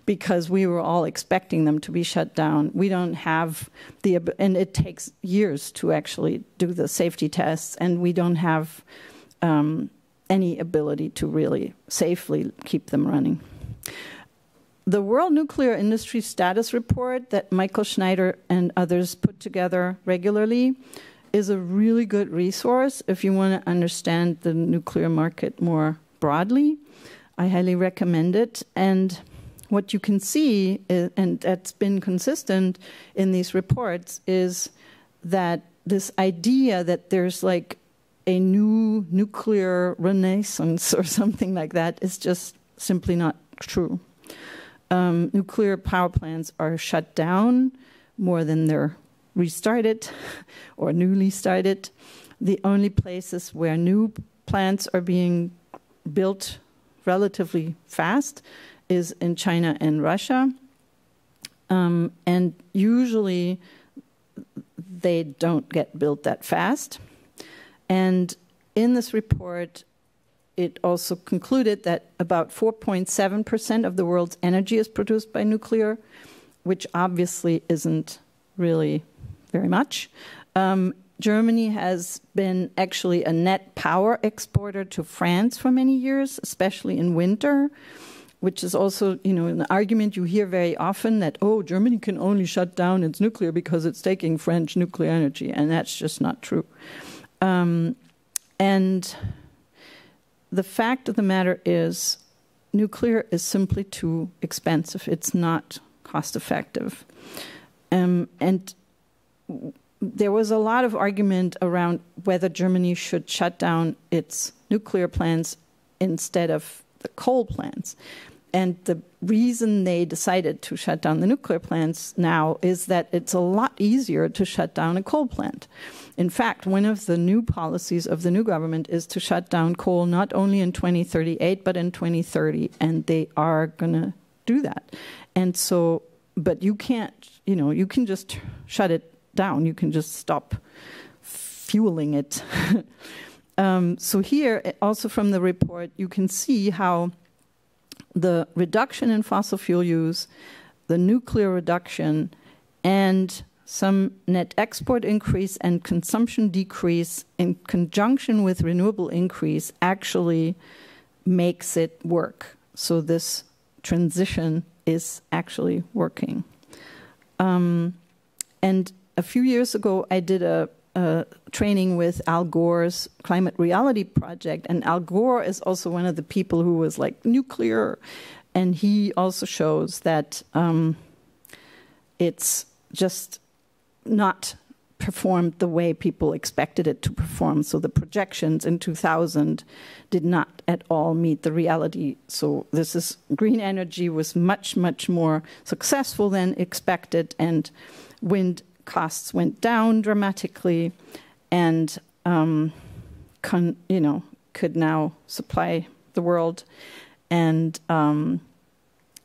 because we were all expecting them to be shut down. We don't have and it takes years to actually do the safety tests, and we don't have any ability to really safely keep them running. The World Nuclear Industry Status Report that Michael Schneider and others put together regularly is a really good resource if you want to understand the nuclear market more broadly. I highly recommend it. And what you can see, and that's been consistent in these reports, is that this idea that there's like a new nuclear renaissance or something like that is just simply not true. Nuclear power plants are shut down more than they're restarted or newly started. The only places where new plants are being built relatively fast is in China and Russia. And usually they don't get built that fast. And in this report, it also concluded that about 4.7% of the world's energy is produced by nuclear, which obviously isn't really very much. Germany has been actually a net power exporter to France for many years, especially in winter, which is also, an argument you hear very often that, Germany can only shut down its nuclear because it's taking French nuclear energy, and that's just not true. And the fact of the matter is, nuclear is simply too expensive. It's not cost effective. And there was a lot of argument around whether Germany should shut down its nuclear plants instead of the coal plants. And the reason they decided to shut down the nuclear plants now is that it's a lot easier to shut down a coal plant. In fact, one of the new policies of the new government is to shut down coal not only in 2038, but in 2030. And they are going to do that. And so, but you can't, you can just shut it down. You can just stop fueling it. So here, also from the report, you can see how the reduction in fossil fuel use, the nuclear reduction, and some net export increase and consumption decrease in conjunction with renewable increase actually makes it work. So this transition is actually working. And a few years ago, I did a training with Al Gore's Climate Reality Project. And Al Gore is also one of the people who was like, nuclear. And he also shows that it's just not performed the way people expected it to perform. So the projections in 2000 did not at all meet the reality. So green energy was much, much more successful than expected. And wind costs went down dramatically, and could now supply the world. And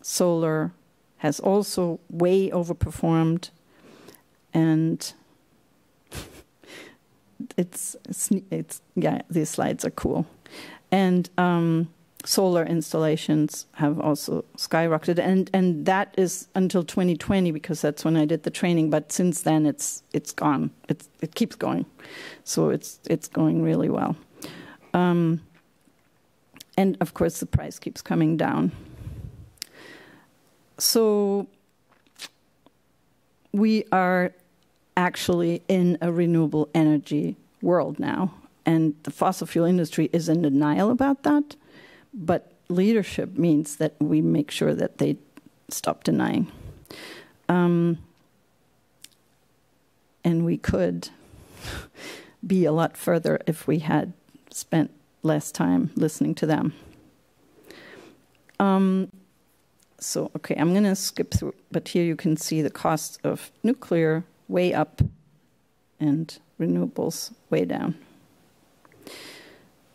solar has also way overperformed, and it's these slides are cool. And solar installations have also skyrocketed, and that is until 2020 because that's when I did the training. But since then, it's gone. It keeps going, so it's going really well. And of course, the price keeps coming down. So we are actually in a renewable energy world now, and the fossil fuel industry is in denial about that. But leadership means that we make sure that they stop denying. And we could be a lot further if we had spent less time listening to them. Okay, I'm going to skip through, but here you can see the cost of nuclear way up and renewables way down,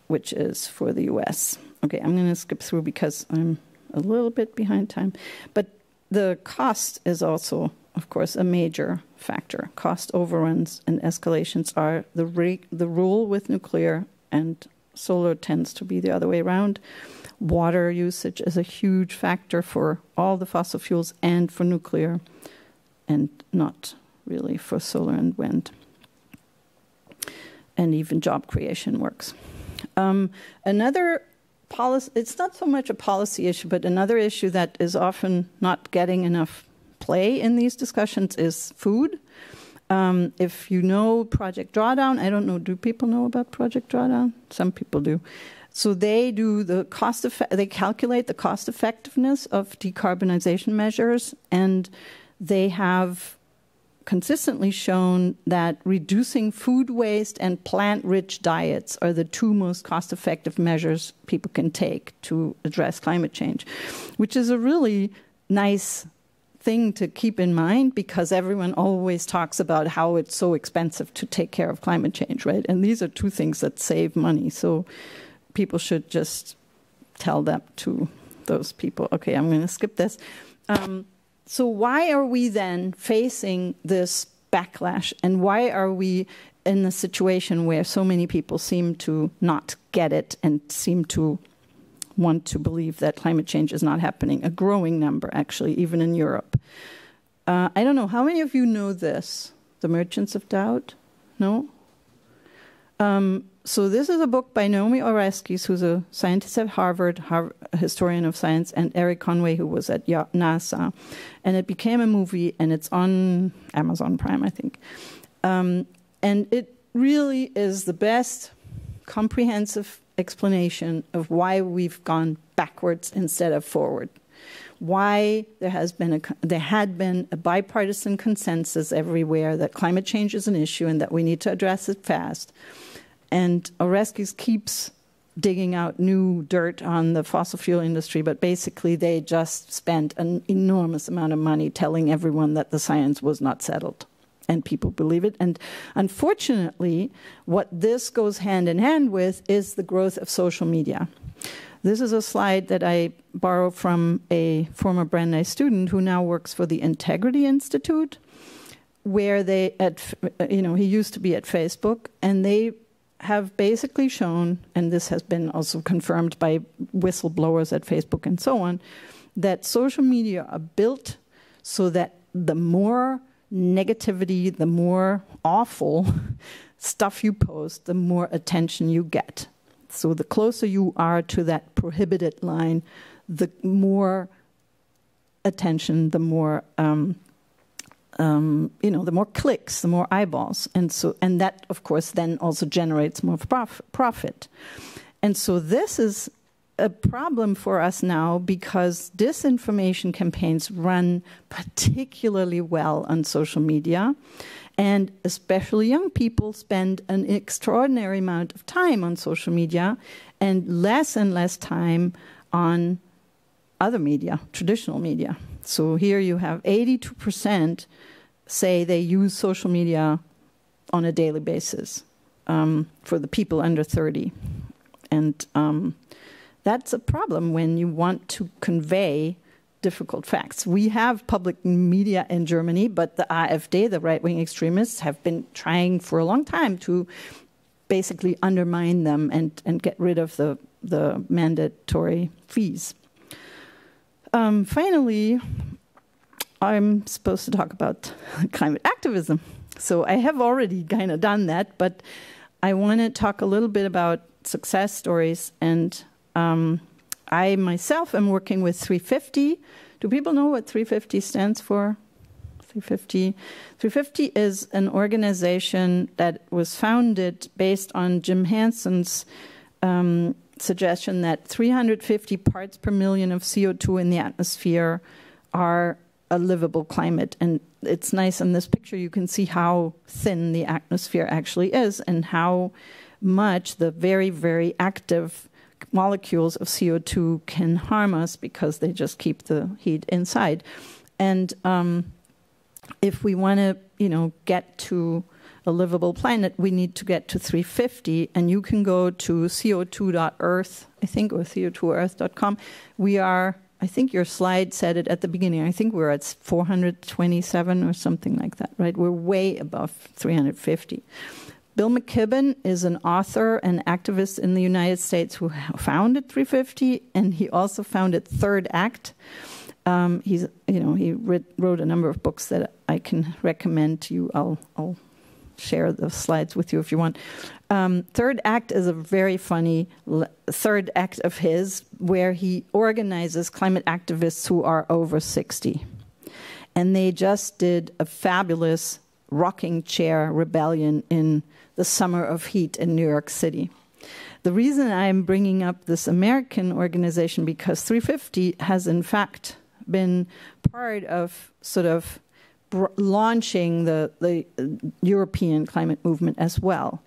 which is for the US. Okay, I'm going to skip through because I'm a little bit behind time. But the cost is also, of course, a major factor. Cost overruns and escalations are the rule with nuclear, and solar tends to be the other way around. Water usage is a huge factor for all the fossil fuels and for nuclear, and not really for solar and wind. And even job creation works. Another policy, it's not so much a policy issue, but another issue that is often not getting enough play in these discussions is food. If you know Project Drawdown, I don't know, do people know about Project Drawdown? Some people do. So they do they calculate the cost effectiveness of decarbonization measures, and they have consistently shown that reducing food waste and plant-rich diets are the two most cost-effective measures people can take to address climate change, which is a really nice thing to keep in mind because everyone always talks about how it's so expensive to take care of climate change, right? And these are two things that save money, so people should just tell that to those people. Okay, I'm going to skip this. So why are we then facing this backlash? And why are we in a situation where so many people seem to not get it and seem to want to believe that climate change is not happening? A growing number, actually, even in Europe. I don't know, how many of you know this? The Merchants of Doubt? No? So this is a book by Naomi Oreskes, who's a scientist at Harvard, a historian of science, and Eric Conway, who was at NASA. And it became a movie, and it's on Amazon Prime, I think. And it really is the best comprehensive explanation of why we've gone backwards instead of forward. Why there had been a bipartisan consensus everywhere that climate change is an issue and that we need to address it fast. And Oreskes keeps digging out new dirt on the fossil fuel industry, but basically they just spent an enormous amount of money telling everyone that the science was not settled. And people believe it. And unfortunately, what this goes hand in hand with is the growth of social media. This is a slide that I borrow from a former Brandeis student who now works for the Integrity Institute, where he used to be at Facebook, and they have basically shown, and this has been also confirmed by whistleblowers at Facebook and so on, that social media are built so that the more negativity, the more awful stuff you post, the more attention you get. So the closer you are to that prohibited line, the more attention, the more the more clicks, the more eyeballs, and that of course then also generates more profit. And so this is a problem for us now because disinformation campaigns run particularly well on social media, and especially young people spend an extraordinary amount of time on social media and less time on other media, traditional media. So here you have 82% say they use social media on a daily basis for the people under 30. And that's a problem when you want to convey difficult facts. We have public media in Germany, but the AfD, the right-wing extremists, have been trying for a long time to basically undermine them and get rid of the mandatory fees. Finally, I'm supposed to talk about climate activism. So I have already kind of done that, but I want to talk a little bit about success stories. And I myself am working with 350. Do people know what 350 stands for? 350 is an organization that was founded based on Jim Hanson's suggestion that 350 parts per million of CO2 in the atmosphere are a livable climate. And it's nice in this picture, you can see how thin the atmosphere actually is and how much the very, very active molecules of CO2 can harm us because they just keep the heat inside. And if we want to, get to a livable planet, we need to get to 350. And you can go to co2.earth, I think, or co2earth.com. We are, I think your slide said it at the beginning, I think we're at 427 or something like that, right? We're way above 350. Bill McKibben is an author and activist in the United States who founded 350, and he also founded Third Act. He wrote a number of books that I can recommend to you. I'll share the slides with you if you want. Third Act is a very funny third act of his, where he organizes climate activists who are over 60. And they just did a fabulous rocking chair rebellion in the summer of heat in New York City. The reason I'm bringing up this American organization, because 350 has in fact been part of sort of launching the European climate movement as well.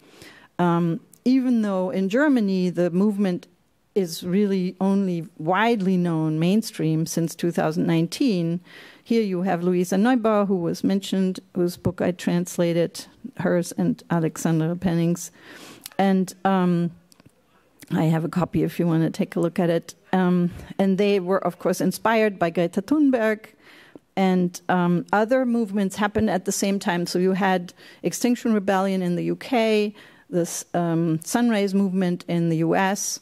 Even though in Germany the movement is really only widely known mainstream since 2019, here you have Luisa Neubauer, who was mentioned, whose book I translated, hers and Alexandra Penning's. And I have a copy if you want to take a look at it. And they were, of course, inspired by Greta Thunberg And other movements happened at the same time. So you had Extinction Rebellion in the UK, the Sunrays movement in the US,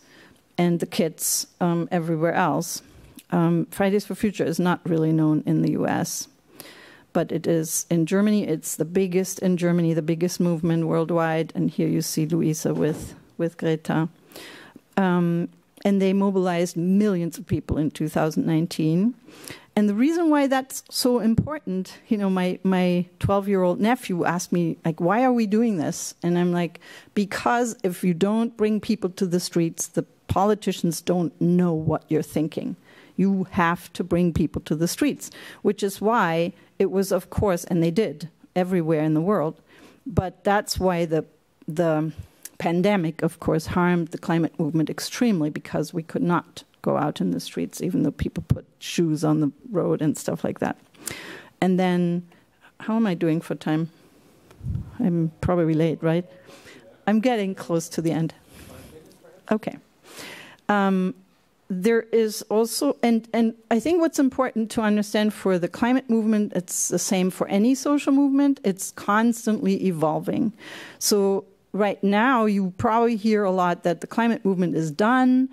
and the kids everywhere else. Fridays for Future is not really known in the US, but it is in Germany. It's the biggest in Germany, the biggest movement worldwide. And here you see Luisa with Greta. And they mobilized millions of people in 2019. And the reason why that's so important, my 12-year-old nephew asked me, like, why are we doing this? And I'm like, because if you don't bring people to the streets, the politicians don't know what you're thinking. You have to bring people to the streets, which is why it was, of course, and they did everywhere in the world. But that's why the pandemic, of course, harmed the climate movement extremely, because we could not go out in the streets, even though people put shoes on the road and stuff like that. And then, how am I doing for time? I'm probably late, right? I'm getting close to the end. Okay. There is also, and I think what's important to understand for the climate movement, it's the same for any social movement, it's constantly evolving. So right now, you probably hear a lot that the climate movement is done,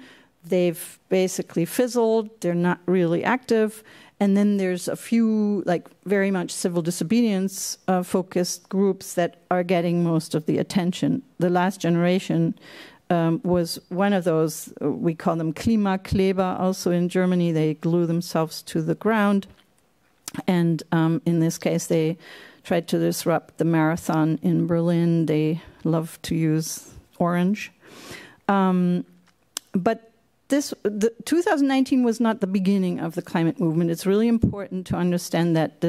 they've basically fizzled, they're not really active, and then there's a few, like, very much civil disobedience focused groups that are getting most of the attention. The Last Generation was one of those. We call them Klimakleber also in Germany. They glue themselves to the ground. And in this case, they tried to disrupt the marathon in Berlin. They love to use orange. But 2019 was not the beginning of the climate movement. It's really important to understand that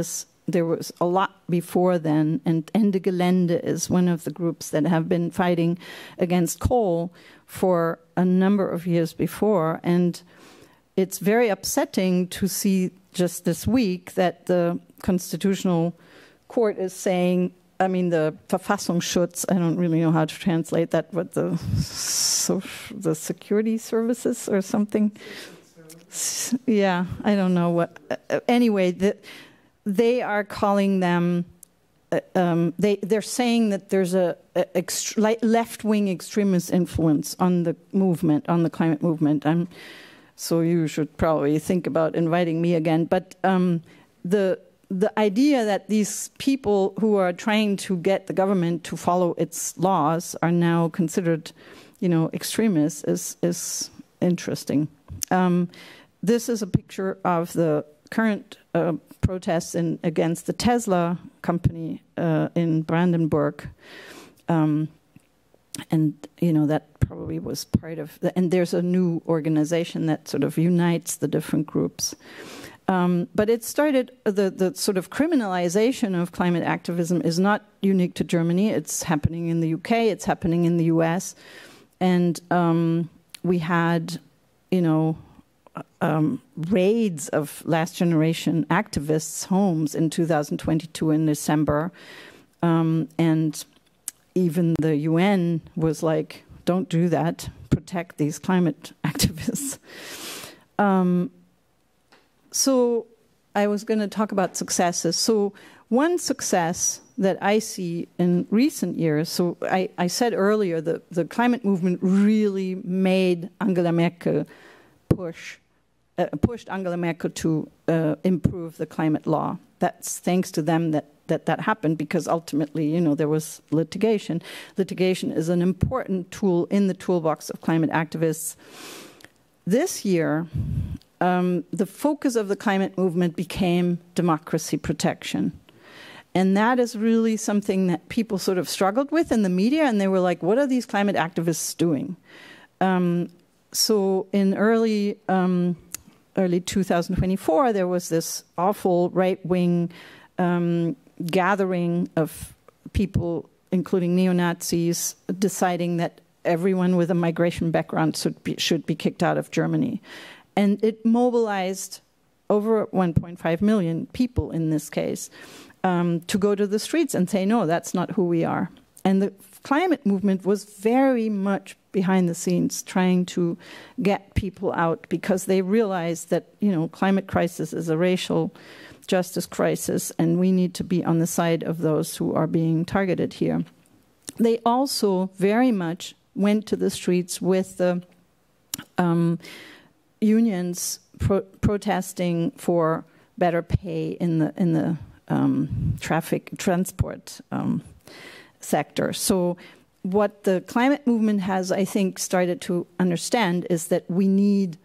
there was a lot before then, and Ende Gelände is one of the groups that have been fighting against coal for a number of years before. And it's very upsetting to see just this week that the Constitutional Court is saying, I mean, the Verfassungsschutz, I don't really know how to translate that, but the security services or something. Yeah, I don't know what. Anyway, they are calling them, they're saying that there's a left-wing extremist influence on the movement, on the climate movement. So you should probably think about inviting me again. But the idea that these people who are trying to get the government to follow its laws are now considered, extremists is interesting. This is a picture of the current protests against the Tesla company in Brandenburg. And, that probably was part of and there's a new organization that sort of unites the different groups. But it started, the sort of criminalization of climate activism is not unique to Germany. It's happening in the UK, it's happening in the US. And we had, raids of Last Generation activists' homes in 2022 in December. And even the UN was like, don't do that, protect these climate activists. So I was going to talk about successes. So one success that I see in recent years, so I said earlier that the climate movement really made Angela Merkel pushed Angela Merkel to improve the climate law. That's thanks to them that happened, because ultimately, there was litigation. Litigation is an important tool in the toolbox of climate activists. This year, the focus of the climate movement became democracy protection. And that is really something that people sort of struggled with in the media, and they were like, what are these climate activists doing? So in early 2024, there was this awful right-wing gathering of people, including neo-Nazis, deciding that everyone with a migration background should be kicked out of Germany. And it mobilized over 1.5 million people in this case to go to the streets and say, no, that's not who we are. And the climate movement was very much behind the scenes trying to get people out, because they realized that, climate crisis is a racial justice crisis, and we need to be on the side of those who are being targeted here. They also very much went to the streets with the unions protesting for better pay in the transport sector. So what the climate movement has, I think, started to understand is that we need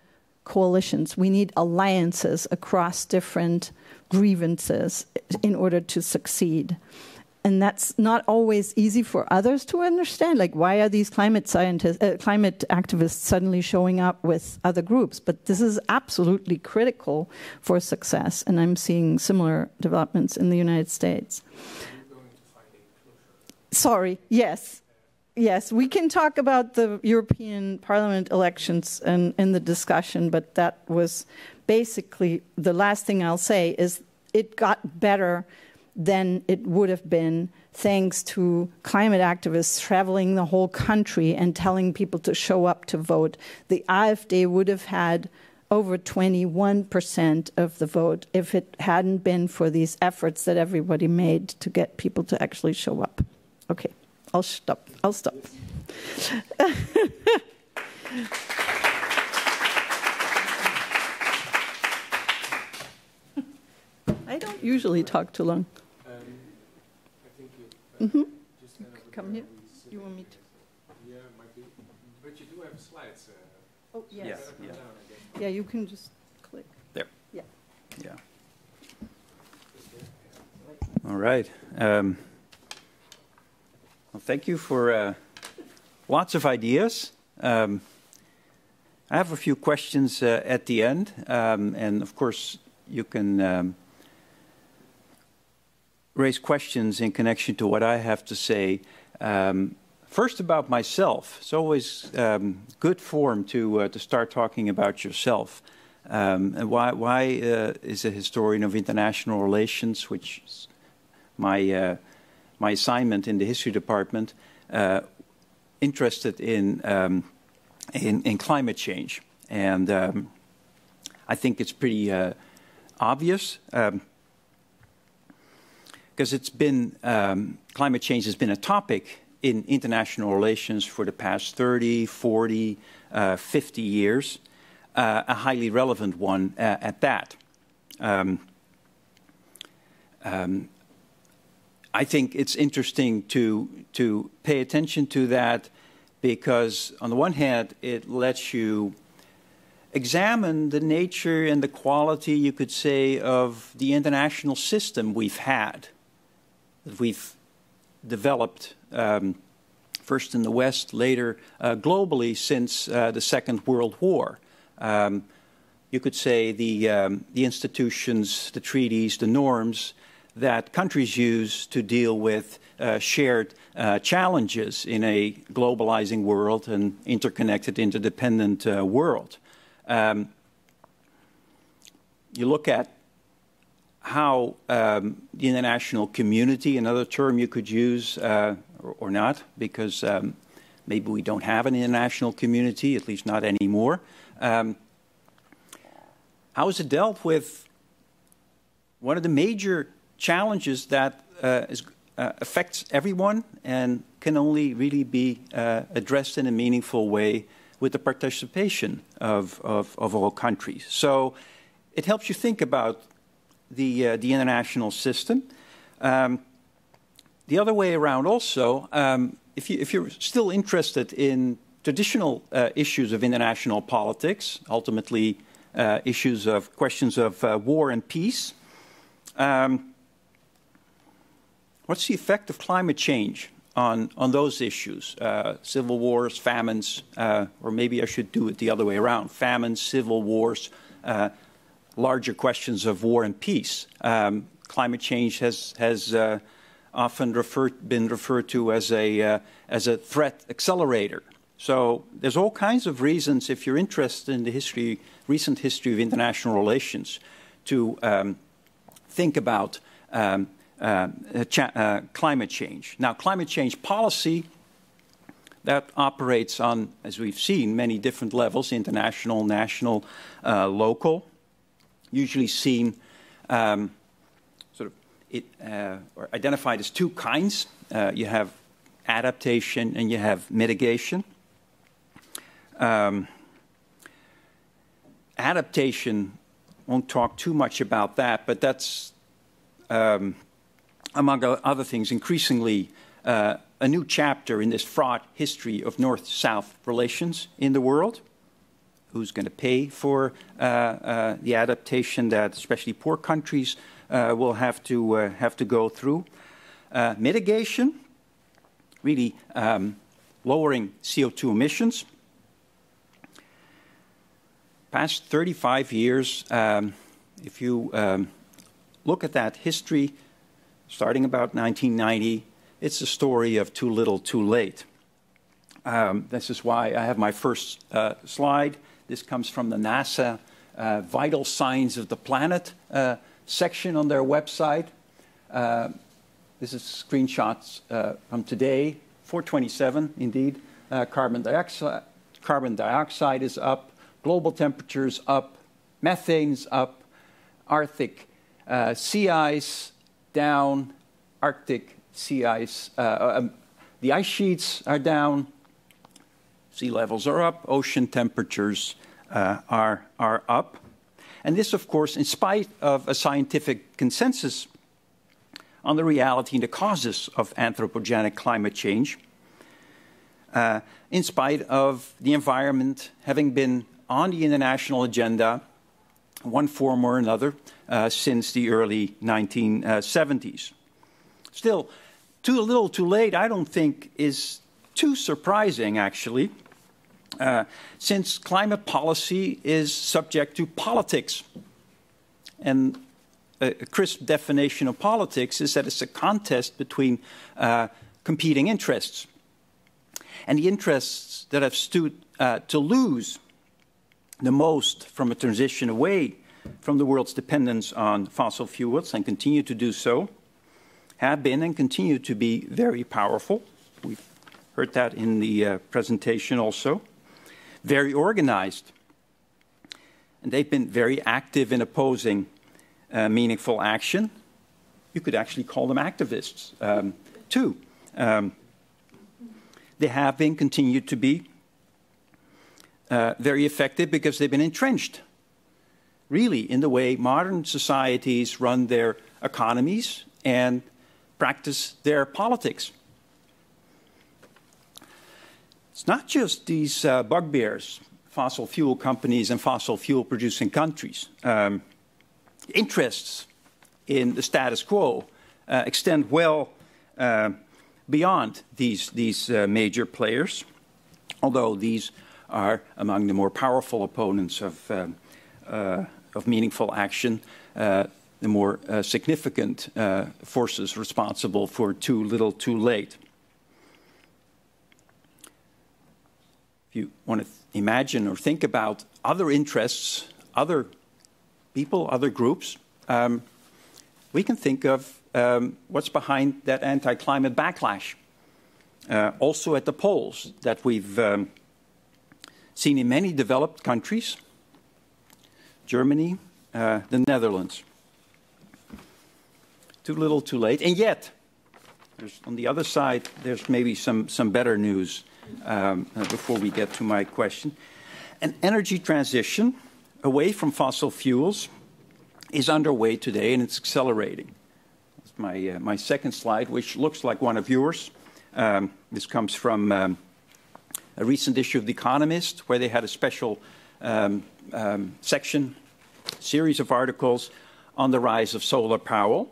coalitions, we need alliances across different grievances in order to succeed. And that's not always easy for others to understand. Like, why are these climate activists suddenly showing up with other groups? But this is absolutely critical for success. And I'm seeing similar developments in the United States. Sorry, yes. Yes, we can talk about the European Parliament elections in the discussion, but that was basically the last thing I'll say is it got better than it would have been thanks to climate activists traveling the whole country and telling people to show up to vote. The AfD would have had over 21% of the vote if it hadn't been for these efforts that everybody made to get people to actually show up. Okay, I'll stop. I don't usually talk too long. I think you just come here. You want me to? Yeah, might be. But you do have slides. Oh, yes. Yeah. Yeah, you can just click. There. Yeah. Yeah. All right. Well, thank you for lots of ideas. I have a few questions at the end, and of course you can raise questions in connection to what I have to say. First, about myself. It's always good form to start talking about yourself. And why is a historian of international relations, which is my assignment in the history department, interested in climate change? And I think it's pretty obvious. Because it's been, climate change has been a topic in international relations for the past 30, 40, 50 years, a highly relevant one at that. I think it's interesting to pay attention to that because, on the one hand, it lets you examine the nature and the quality, you could say, of the international system we've had. That we've developed first in the West, later globally since the Second World War. You could say the institutions, the treaties, the norms that countries use to deal with shared challenges in a globalizing world and interconnected, interdependent world. You look at how the international community, another term you could use or not, because maybe we don't have an international community, at least not anymore. How is it dealt with one of the major challenges that affects everyone and can only really be addressed in a meaningful way with the participation of all countries? So it helps you think about the international system. The other way around also, if you're still interested in traditional issues of international politics, ultimately questions of war and peace, what's the effect of climate change on those issues? Civil wars, famines, or maybe I should do it the other way around. Famines, civil wars, larger questions of war and peace. Climate change has often been referred to as a threat accelerator. So there's all kinds of reasons, if you're interested in the recent history of international relations, to think about climate change. Now, climate change policy, that operates on, as we've seen, many different levels: international, national, local. Usually seen are identified as two kinds. You have adaptation and you have mitigation. Adaptation, won't talk too much about that, but that's, among other things, increasingly a new chapter in this fraught history of North-South relations in the world. Who's going to pay for the adaptation that especially poor countries will have to go through? Mitigation, really lowering CO2 emissions. Past 35 years, if you look at that history, starting about 1990, it's a story of too little, too late. This is why I have my first slide. This comes from the NASA Vital Signs of the Planet section on their website. This is screenshots from today, 427 indeed. Carbon dioxide is up, global temperatures up, methane's up, Arctic sea ice down, Arctic sea ice, the ice sheets are down, sea levels are up, ocean temperatures are up. And this, of course, in spite of a scientific consensus on the reality and the causes of anthropogenic climate change, in spite of the environment having been on the international agenda, one form or another, since the early 1970s. Still, too little, too late, I don't think is too surprising, actually, since climate policy is subject to politics. And a crisp definition of politics is that it's a contest between competing interests. And the interests that have stood to lose the most from a transition away from the world's dependence on fossil fuels, and continue to do so, have been and continue to be very powerful. We've heard that in the presentation also. Very organized. And they've been very active in opposing meaningful action. You could actually call them activists, too. They have been, continue to be, very effective because they've been entrenched, really, in the way modern societies run their economies and practice their politics. It's not just these bugbears, fossil fuel companies and fossil fuel producing countries. Interests in the status quo extend well beyond these major players, although these are among the more powerful opponents of meaningful action, the more significant forces responsible for too little, too late. If you want to imagine or think about other interests, other people, other groups, we can think of what's behind that anti-climate backlash. Also at the polls that we've seen in many developed countries, Germany, the Netherlands. Too little, too late. And yet, on the other side, there's maybe some better news before we get to my question. An energy transition away from fossil fuels is underway today, and it's accelerating. That's my second slide, which looks like one of yours. This comes from a recent issue of The Economist, where they had a special section, series of articles on the rise of solar power.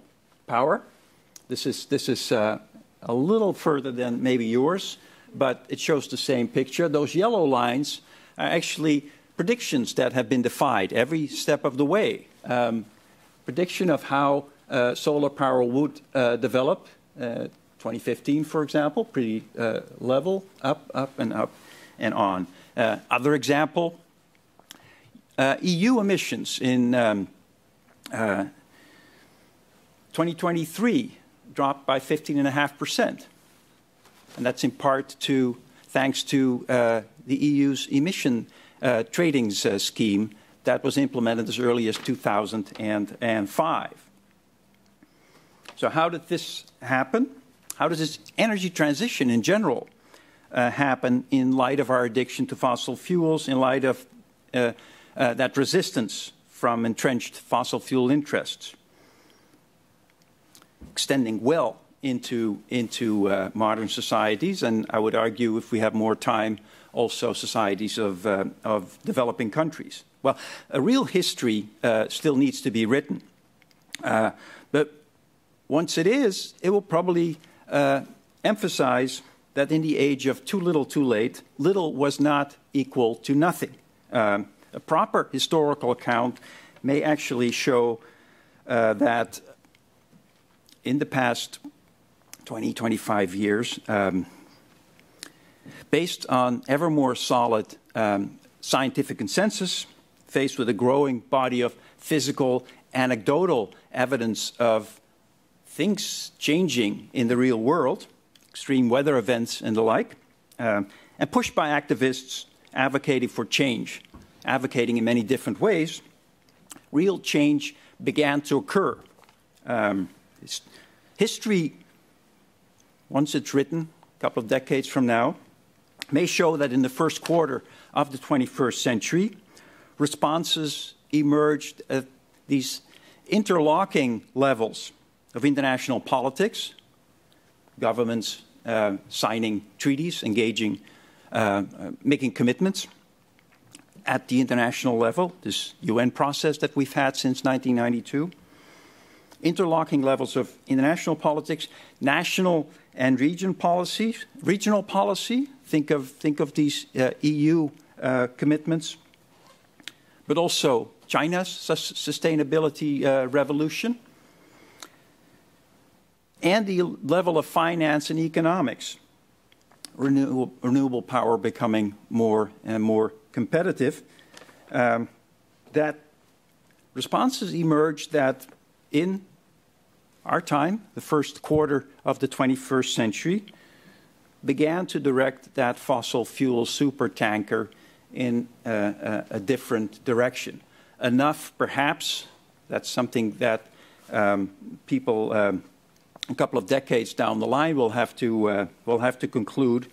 This is a little further than maybe yours, but it shows the same picture. Those yellow lines are actually predictions that have been defied every step of the way. Prediction of how solar power would develop. 2015, for example, pretty level, up and on. Other example, EU emissions in 2023 dropped by 15.5%. And that's in part thanks to the EU's emission trading scheme that was implemented as early as 2005. So how did this happen? How does this energy transition in general happen in light of our addiction to fossil fuels, in light of that resistance from entrenched fossil fuel interests, extending well into modern societies, and I would argue, if we have more time, also societies of developing countries? Well, a real history still needs to be written, but once it is, it will probably emphasize that in the age of too little, too late, little was not equal to nothing. A proper historical account may actually show that in the past 20, 25 years, based on ever more solid scientific consensus, faced with a growing body of physical, anecdotal evidence of things changing in the real world, extreme weather events and the like, and pushed by activists advocating for change, advocating in many different ways, real change began to occur. History, once it's written, a couple of decades from now, may show that in the first quarter of the 21st century, responses emerged at these interlocking levels of international politics, governments signing treaties, engaging, making commitments at the international level, this UN process that we've had since 1992, interlocking levels of international politics, national and regional policy, think of these EU commitments, but also China's sustainability revolution, and the level of finance and economics, renewable power becoming more and more competitive, that responses emerged that in our time, the first quarter of the 21st century, began to direct that fossil fuel supertanker in a different direction. Enough, perhaps, that's something that people a couple of decades down the line will have to conclude,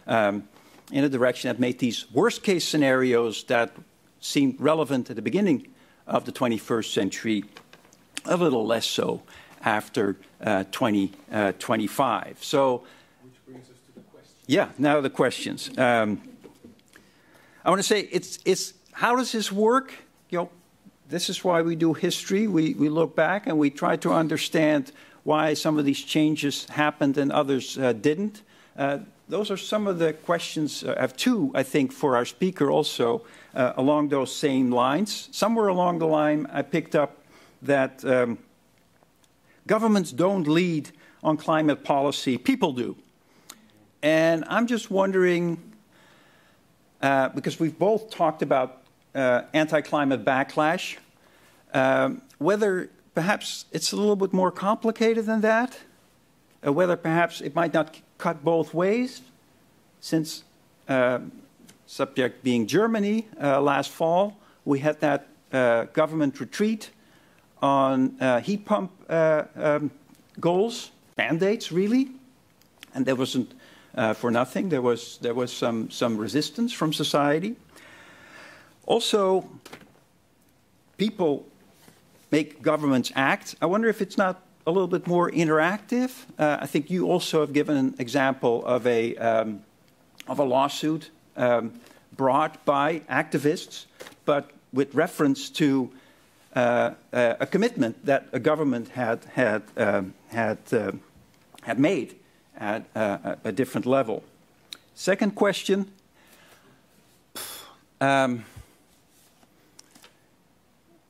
in a direction that made these worst-case scenarios that seemed relevant at the beginning of the 21st century a little less so after 2025. So, which brings us to the questions. Yeah, now the questions. I want to say, it's how does this work? You know, this is why we do history. We look back and we try to understand why some of these changes happened and others didn't. Those are some of the questions. I have two, I think, for our speaker also along those same lines. Somewhere along the line, I picked up that governments don't lead on climate policy, people do. And I'm just wondering, because we've both talked about anti-climate backlash, whether perhaps it's a little bit more complicated than that, whether perhaps it might not cut both ways, since subject being Germany last fall, we had that government retreat on heat pump goals, mandates really, and there wasn't for nothing. There was some resistance from society. Also, people make governments act. I wonder if it's not a little bit more interactive. I think you also have given an example of a lawsuit brought by activists, but with reference to a commitment that a government had made at a different level. Second question.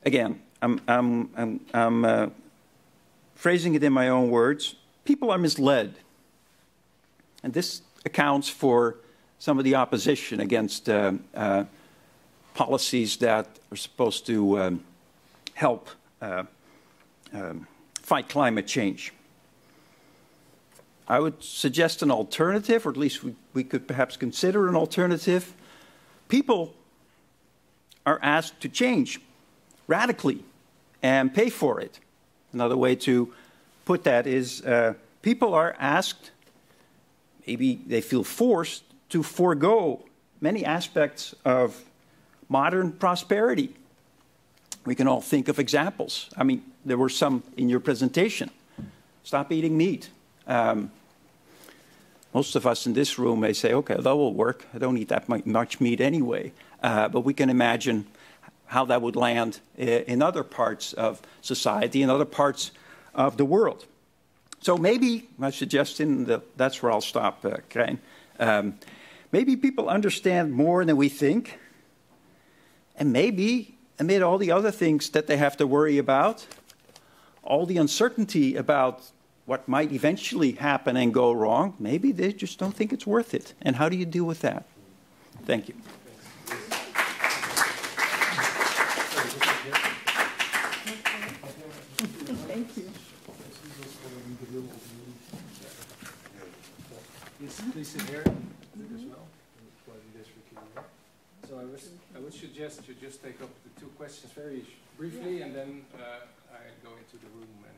Again, I'm phrasing it in my own words. People are misled, and this accounts for some of the opposition against policies that are supposed to help fight climate change. I would suggest an alternative, or at least we could perhaps consider an alternative. People are asked to change radically and pay for it. Another way to put that is people are asked, maybe they feel forced to forego many aspects of modern prosperity. We can all think of examples. I mean, there were some in your presentation. Stop eating meat. Most of us in this room may say, okay, that will work. I don't eat that much meat anyway. But we can imagine how that would land in other parts of society, in other parts of the world. So maybe, my suggestion, that's where I'll stop, Krijn. Maybe people understand more than we think. And maybe, amid all the other things that they have to worry about, all the uncertainty about what might eventually happen and go wrong, maybe they just don't think it's worth it. And how do you deal with that? Thank you. Thank you. Yes, please sit here as well. So I would suggest you just take up the two questions very briefly, and then I go into the room and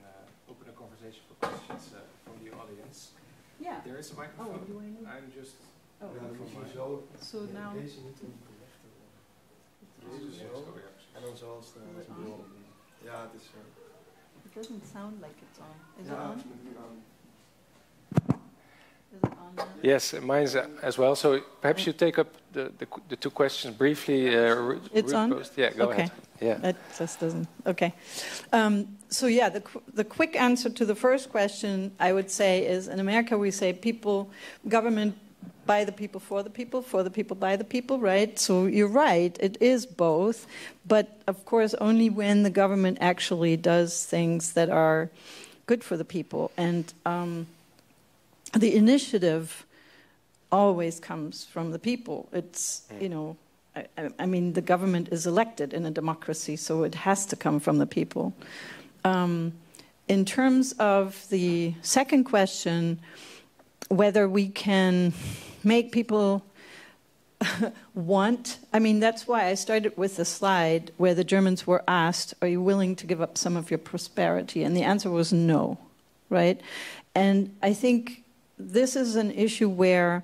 open a conversation for questions from the audience. Yeah. There is a microphone. Oh, do I need? I'm just. Oh. So now. Deze niet doen. Deze zo. En dan zo staan. Ja, het is zo. It doesn't sound like it's on. Is it Ja, on? het moet nu aan. Is it on now? Yes, mine's as well. So perhaps you take up the two questions briefly. It's on? Post. Yeah, go Okay. ahead. Yeah. It just doesn't. Okay. So yeah, the quick answer to the first question, I would say, is in America we say government by the people, for the people, by the people, right? So you're right, it is both, but of course only when the government actually does things that are good for the people. And the initiative always comes from the people. It's, you know, I mean, the government is elected in a democracy, so it has to come from the people. In terms of the second question, whether we can make people want, I mean, that's why I started with the slide where the Germans were asked, are you willing to give up some of your prosperity? And the answer was no, right? And I think this is an issue where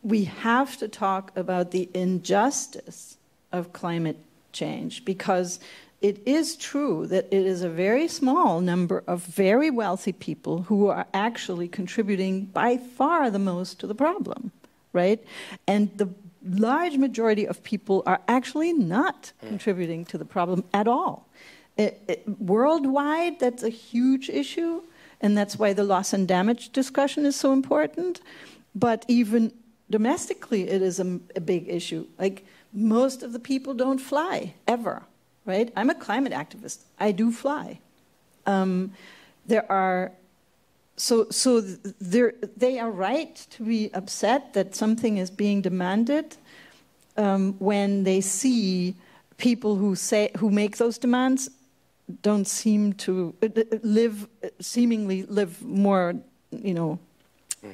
we have to talk about the injustice of climate change, because it is true that it is a very small number of very wealthy people who are actually contributing by far the most to the problem, right? And the large majority of people are actually not contributing to the problem at all. Worldwide, that's a huge issue, and that's why the loss and damage discussion is so important. But even domestically, it is a big issue. Like, most of the people don't fly, ever. Right? I'm a climate activist. I do fly. They are right to be upset that something is being demanded when they see people who make those demands don't seem to seemingly live more, you know,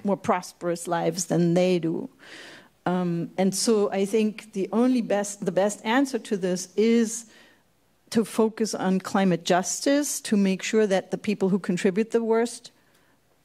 more prosperous lives than they do. And so I think the best answer to this is to focus on climate justice, to make sure that the people who contribute the worst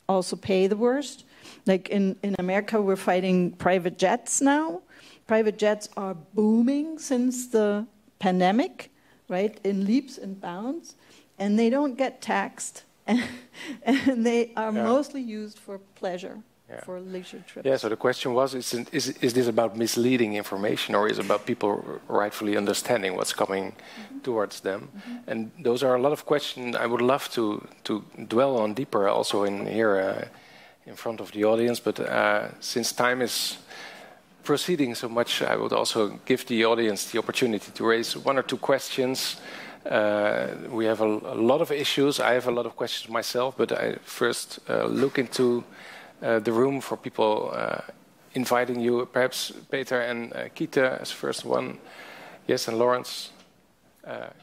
also pay the worst. Like in America, we're fighting private jets now. Private jets are booming since the pandemic, right, in leaps and bounds, and they don't get taxed, and they are mostly used for pleasure. For leisure trips. Yeah, so the question was, is this about misleading information, or is it about people rightfully understanding what's coming towards them? And those are a lot of questions I would love to dwell on deeper also in here in front of the audience. But since time is proceeding so much, I would also give the audience the opportunity to raise one or two questions. We have a lot of issues. I have a lot of questions myself, but I first look into the room for people inviting you, perhaps Peter and Kita as first one. Yes, and Lawrence,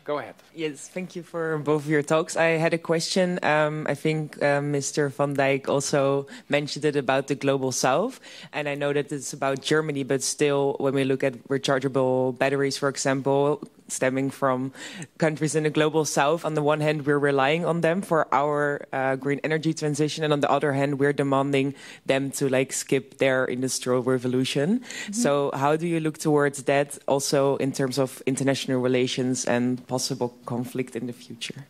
go ahead. Yes, thank you for both of your talks. I had a question. I think Mr. Van Dijk also mentioned it about the Global South. And I know that it's about Germany, but still, when we look at rechargeable batteries, for example, stemming from countries in the global south. On the one hand, we're relying on them for our green energy transition, and on the other hand, we're demanding them to like skip their industrial revolution. So how do you look towards that also in terms of international relations and possible conflict in the future?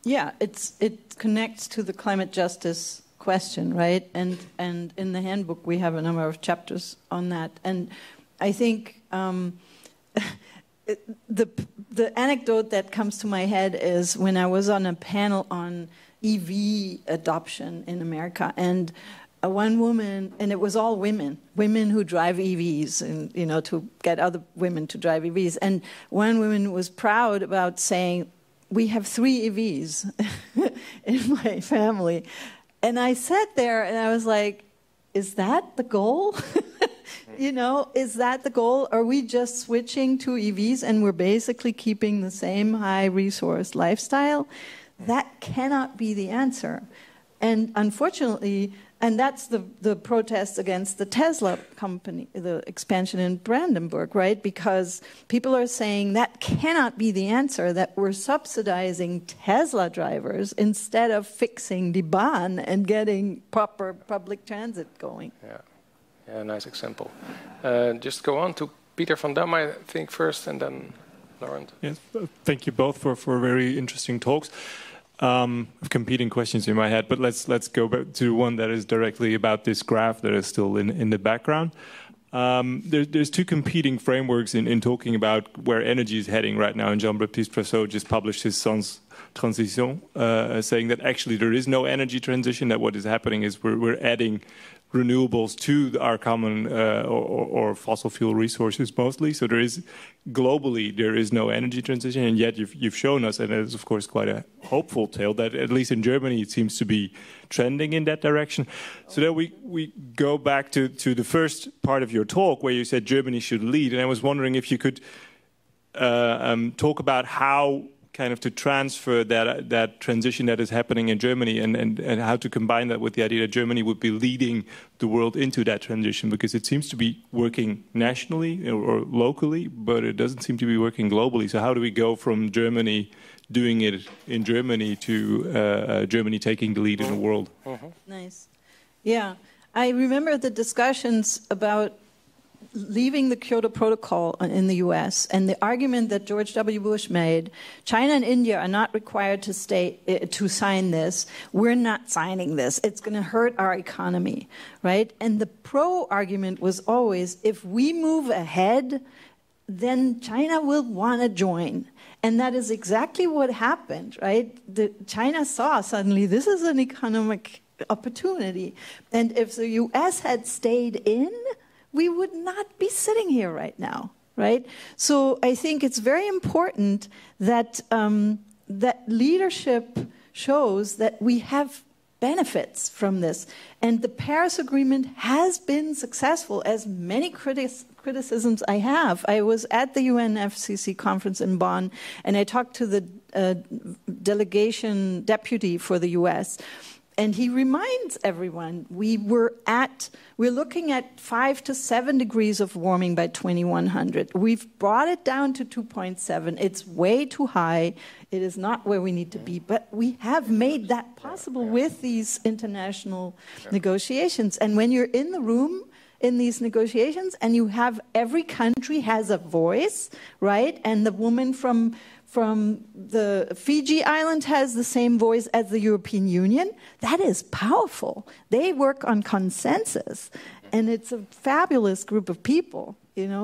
Yeah, it connects to the climate justice question, right? And in the handbook we have a number of chapters on that. And I think the anecdote that comes to my head is when I was on a panel on EV adoption in America, and one woman, and it was all women who drive EVs, and to get other women to drive EVs. And one woman was proud about saying, "We have 3 EVs in my family." And I sat there and I was like, is that the goal? Is that the goal? Are we just switching to EVs and we're basically keeping the same high resource lifestyle? That cannot be the answer. And unfortunately, and that's the protest against the Tesla company, the expansion in Brandenburg, right? Because people are saying that cannot be the answer, that we're subsidizing Tesla drivers instead of fixing the Bahn and getting proper public transit going. Yeah, nice example. Just go on to Peter van Dam, I think, first, and then Laurent. Yes, thank you both for very interesting talks. Competing questions in my head, but let's go back to one that is directly about this graph that is still in the background. There's 2 competing frameworks in talking about where energy is heading right now, and Jean-Baptiste Presso just published his Sans Transition, saying that actually there is no energy transition, that what is happening is we're adding renewables to our common or fossil fuel resources mostly. So globally there is no energy transition, and yet you've shown us, and it is of course quite a hopeful tale, that at least in Germany it seems to be trending in that direction. So then we go back to the first part of your talk where you said Germany should lead, and I was wondering if you could talk about how kind of to transfer that transition that is happening in Germany and how to combine that with the idea that Germany would be leading the world into that transition, because it seems to be working nationally or locally, but it doesn't seem to be working globally. So how do we go from Germany doing it in Germany to Germany taking the lead in the world? Nice. Yeah, I remember the discussions about leaving the Kyoto Protocol in the U.S. and the argument that George W. Bush made, China and India are not required to sign this. We're not signing this. It's going to hurt our economy, right? And the pro-argument was always, if we move ahead, then China will want to join. And that is exactly what happened, right? China saw suddenly this is an economic opportunity. And if the U.S. had stayed in, we would not be sitting here right now, right? So I think it's very important that that leadership shows that we have benefits from this. And the Paris Agreement has been successful, as many criticisms I have. I was at the UNFCCC conference in Bonn, and I talked to the delegation deputy for the U.S., and he reminds everyone we're looking at 5 to 7 degrees of warming by 2100. We've brought it down to 2.7. It's way too high. It is not where we need to be. But we have made that possible with these international negotiations. And when you're in the room in these negotiations and you have every country has a voice, right? And the woman from the Fiji island has the same voice as the European Union. That is powerful. They work on consensus, and it's a fabulous group of people,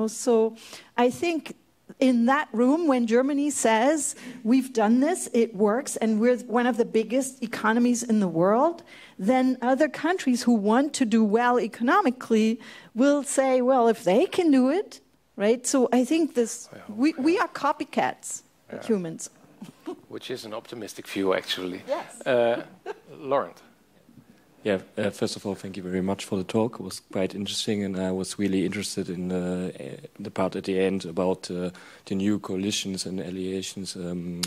So I think in that room, when Germany says, we've done this, it works, and we're one of the biggest economies in the world, then other countries who want to do well economically will say, well, if they can do it, right? So I think we are copycats. Humans. Which is an optimistic view, actually. Yes. Laurent. Yeah, first of all, thank you very much for the talk. It was quite interesting, and I was really interested in the part at the end about the new coalitions and alliations,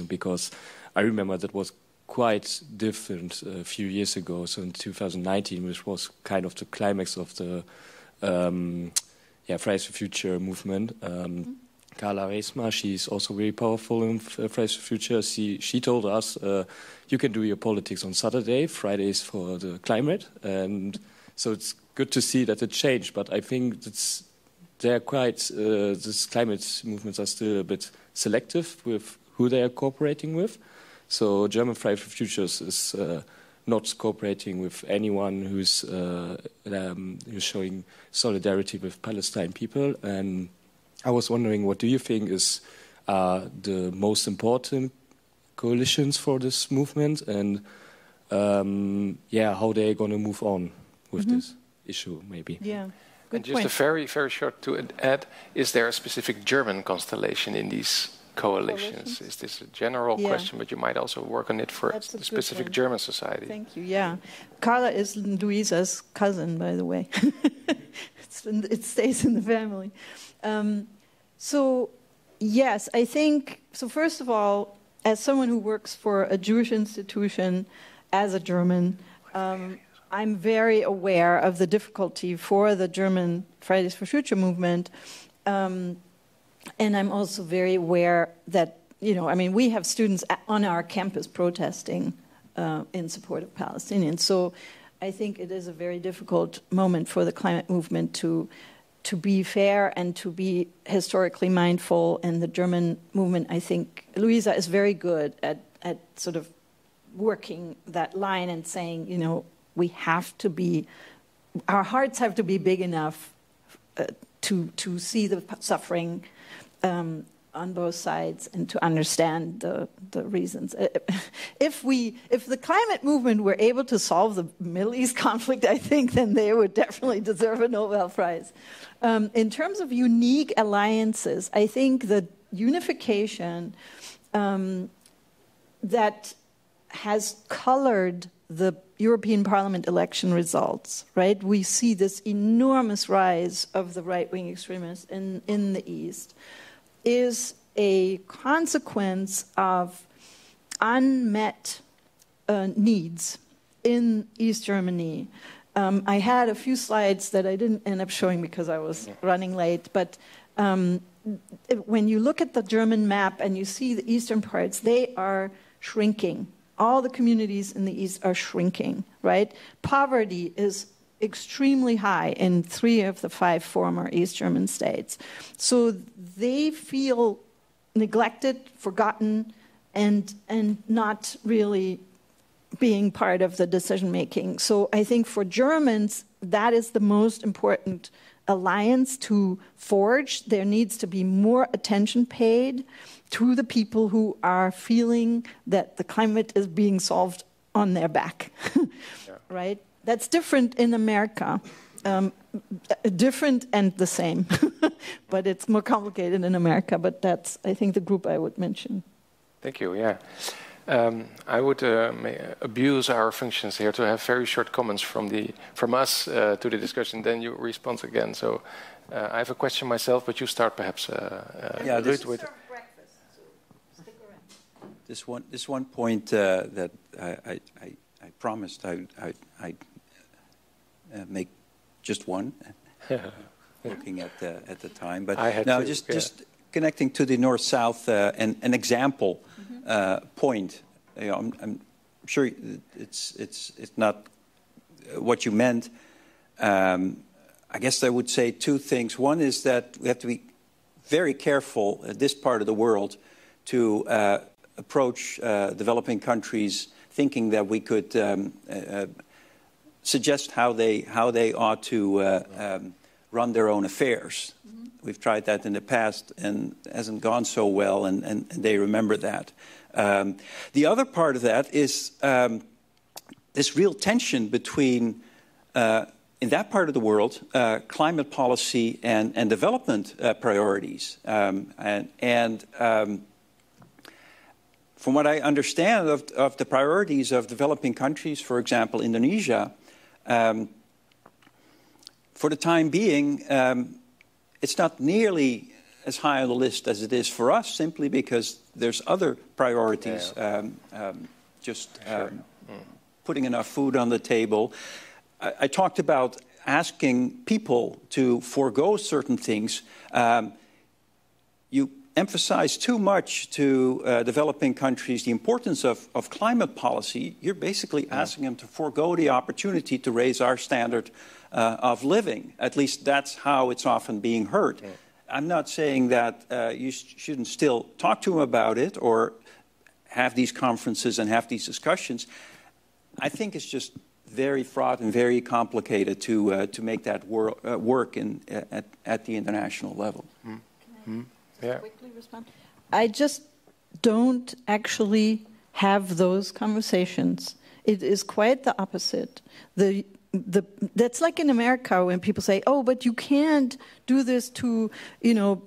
because I remember that was quite different a few years ago. So in 2019, which was kind of the climax of the Fridays for Future movement, Carla Reisma. She's also very powerful in Fridays for Future. She told us you can do your politics on Saturday, Fridays for the climate, and so it's good to see that it changed. But I think they're quite these climate movements are still a bit selective with who they are cooperating with. So German Fridays for Future is not cooperating with anyone who's showing solidarity with Palestine people. And I was wondering, what do you think is the most important coalitions for this movement, and how they're going to move on with this issue, maybe? Yeah, good and just point. a very, very short to add, is there a specific German constellation in these coalitions? Is this a general question, but you might also work on it for a specific German society? Thank you, yeah. Carla is Luisa's cousin, by the way. It stays in the family. So, yes, I think, so first of all, as someone who works for a Jewish institution, as a German, I'm very aware of the difficulty for the German Fridays for Future movement. And I'm also very aware that, we have students on our campus protesting in support of Palestinians. So I think it is a very difficult moment for the climate movement to be fair and to be historically mindful. And the German movement, I think, Luisa is very good at sort of working that line and saying, we have to be, our hearts have to be big enough to see the suffering on both sides and to understand the reasons. If the climate movement were able to solve the Middle East conflict, I think then they would definitely deserve a Nobel Prize. In terms of unique alliances, I think the unification that has colored the European Parliament election results, right? We see this enormous rise of the right-wing extremists in the East is a consequence of unmet needs in East Germany. I had a few slides that I didn't end up showing because I was running late, but when you look at the German map and you see the eastern parts, they are shrinking. All the communities in the East are shrinking, right? Poverty is extremely high in 3 of the 5 former East German states. So they feel neglected, forgotten, and not really being part of the decision-making. So I think for Germans, that is the most important alliance to forge. There needs to be more attention paid to the people who are feeling that the climate is being solved on their back, right? That's different in America, different and the same, but it's more complicated in America, but that's, I think, the group I would mention. Thank you, yeah. I would abuse our functions here to have very short comments from us to the discussion, then you respond again. So I have a question myself, but you start perhaps, Ruud, with... This one point that I promised I'd make just one, looking at the time. But now just connecting to the North-South and an example point. I'm sure it's not what you meant. I guess I would say 2 things. One is that we have to be very careful at this part of the world to approach developing countries thinking that we could suggest how they ought to run their own affairs. We've tried that in the past and it hasn't gone so well, and they remember that. The other part of that is this real tension between, in that part of the world, climate policy and development priorities. From what I understand of the priorities of developing countries, for example, Indonesia, for the time being, it's not nearly as high on the list as it is for us, simply because there's other priorities, putting enough food on the table. I talked about asking people to forego certain things. you emphasize too much to developing countries the importance of climate policy, you're basically asking them to forego the opportunity to raise our standard of living. At least that's how it's often being heard. I'm not saying that you shouldn't still talk to them about it or have these conferences and have these discussions. I think it's just very fraught and very complicated to make that work at the international level. Can I quickly respond? I just don't actually have those conversations. It is quite the opposite. That's like in America when people say, "Oh, but you can't do this to,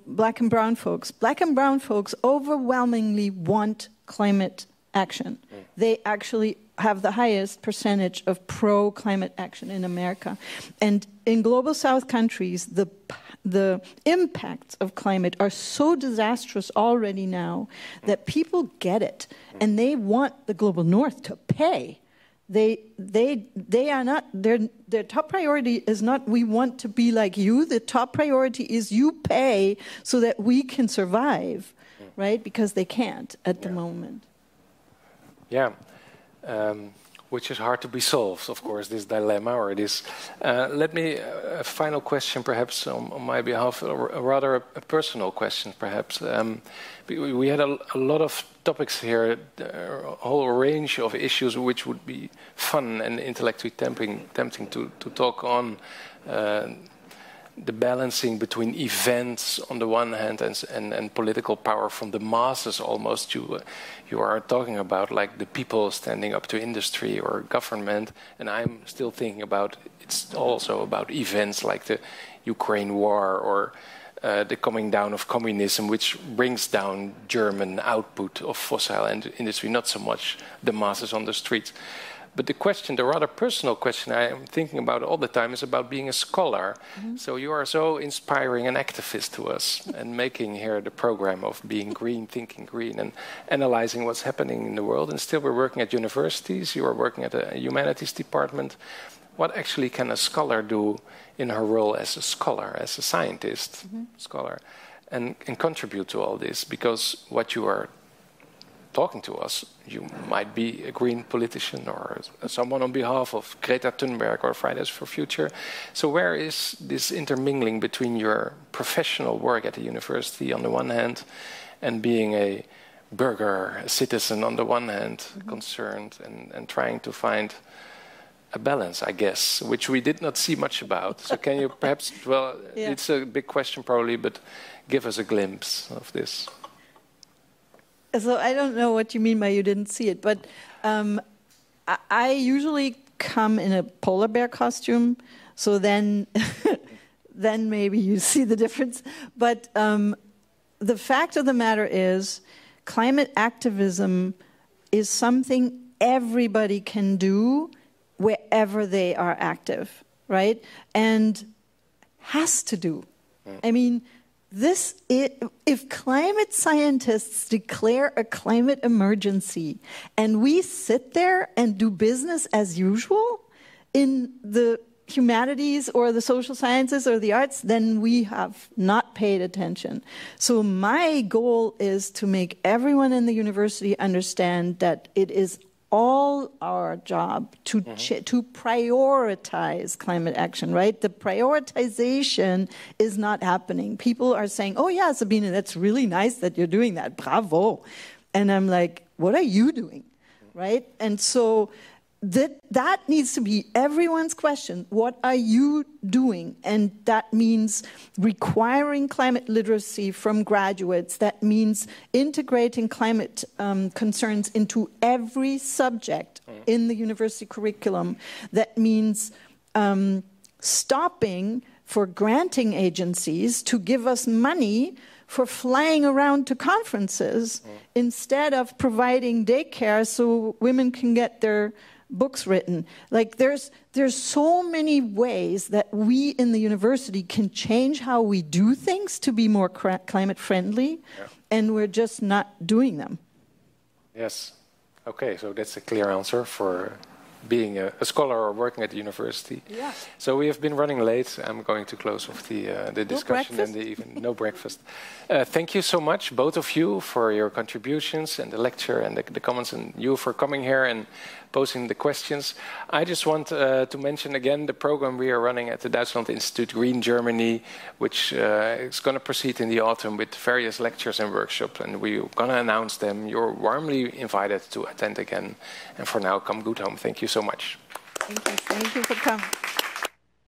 black and brown folks." Black and brown folks overwhelmingly want climate action. They actually have the highest percentage of pro-climate action in America. And in Global South countries, the impacts of climate are so disastrous already now that people get it, and they want the Global North to pay. They are not, their top priority is not, we want to be like you. The top priority is you pay so that we can survive, right? Because they can't at the moment. Yeah. Which is hard to be solved, of course, this dilemma or this. Let me, a final question perhaps on my behalf, rather a personal question perhaps. We had a lot of topics here, a whole range of issues which would be fun and intellectually tempting to talk on. The balancing between events on the one hand and political power from the masses almost you are talking about, like the people standing up to industry or government, and I'm still thinking about it's also about events like the Ukraine war or the coming down of communism, which brings down German output of fossil industry, not so much the masses on the streets. But the question, the rather personal question I am thinking about all the time is about being a scholar. So you are so inspiring an activist to us and making here the program of being green, thinking green and analyzing what's happening in the world. And still we're working at universities, you are working at a humanities department. What actually can a scholar do in her role as a scholar, as a scientist, scholar, and contribute to all this? Because what you are talking to us, you might be a green politician or someone on behalf of Greta Thunberg or Fridays for Future. So where is this intermingling between your professional work at the university on the one hand and being a burger, a citizen on the one hand, concerned and trying to find a balance, I guess, which we did not see much about. So can you perhaps, it's a big question probably, but give us a glimpse of this. So I don't know what you mean by you didn't see it, but I usually come in a polar bear costume, so then then maybe you see the difference. But the fact of the matter is, climate activism is something everybody can do wherever they are active, right? And has to do. I mean, if climate scientists declare a climate emergency and we sit there and do business as usual in the humanities or the social sciences or the arts, then we have not paid attention. So my goal is to make everyone in the university understand that it is all our job to prioritize climate action, right? The prioritization is not happening. People are saying, "Oh yeah, Sabine, that's really nice that you're doing that. Bravo." And I'm like, "What are you doing?" Right? And so that needs to be everyone's question. What are you doing? And that means requiring climate literacy from graduates. That means integrating climate concerns into every subject in the university curriculum. That means stopping for granting agencies to give us money for flying around to conferences instead of providing daycare so women can get their books written. Like there's so many ways that we in the university can change how we do things to be more climate friendly, and we're just not doing them. Yes. Okay, so that's a clear answer for being a scholar or working at the university. Yeah. So we have been running late. I'm going to close off the discussion and no breakfast. Thank you so much, both of you, for your contributions and the lecture and the comments, and you for coming here and posing the questions. I just want to mention again the program we are running at the Duitsland Institute Green Germany, which is going to proceed in the autumn with various lectures and workshops, and we're going to announce them. You're warmly invited to attend again. And for now, come good home. Thank you so much. Thank you for coming.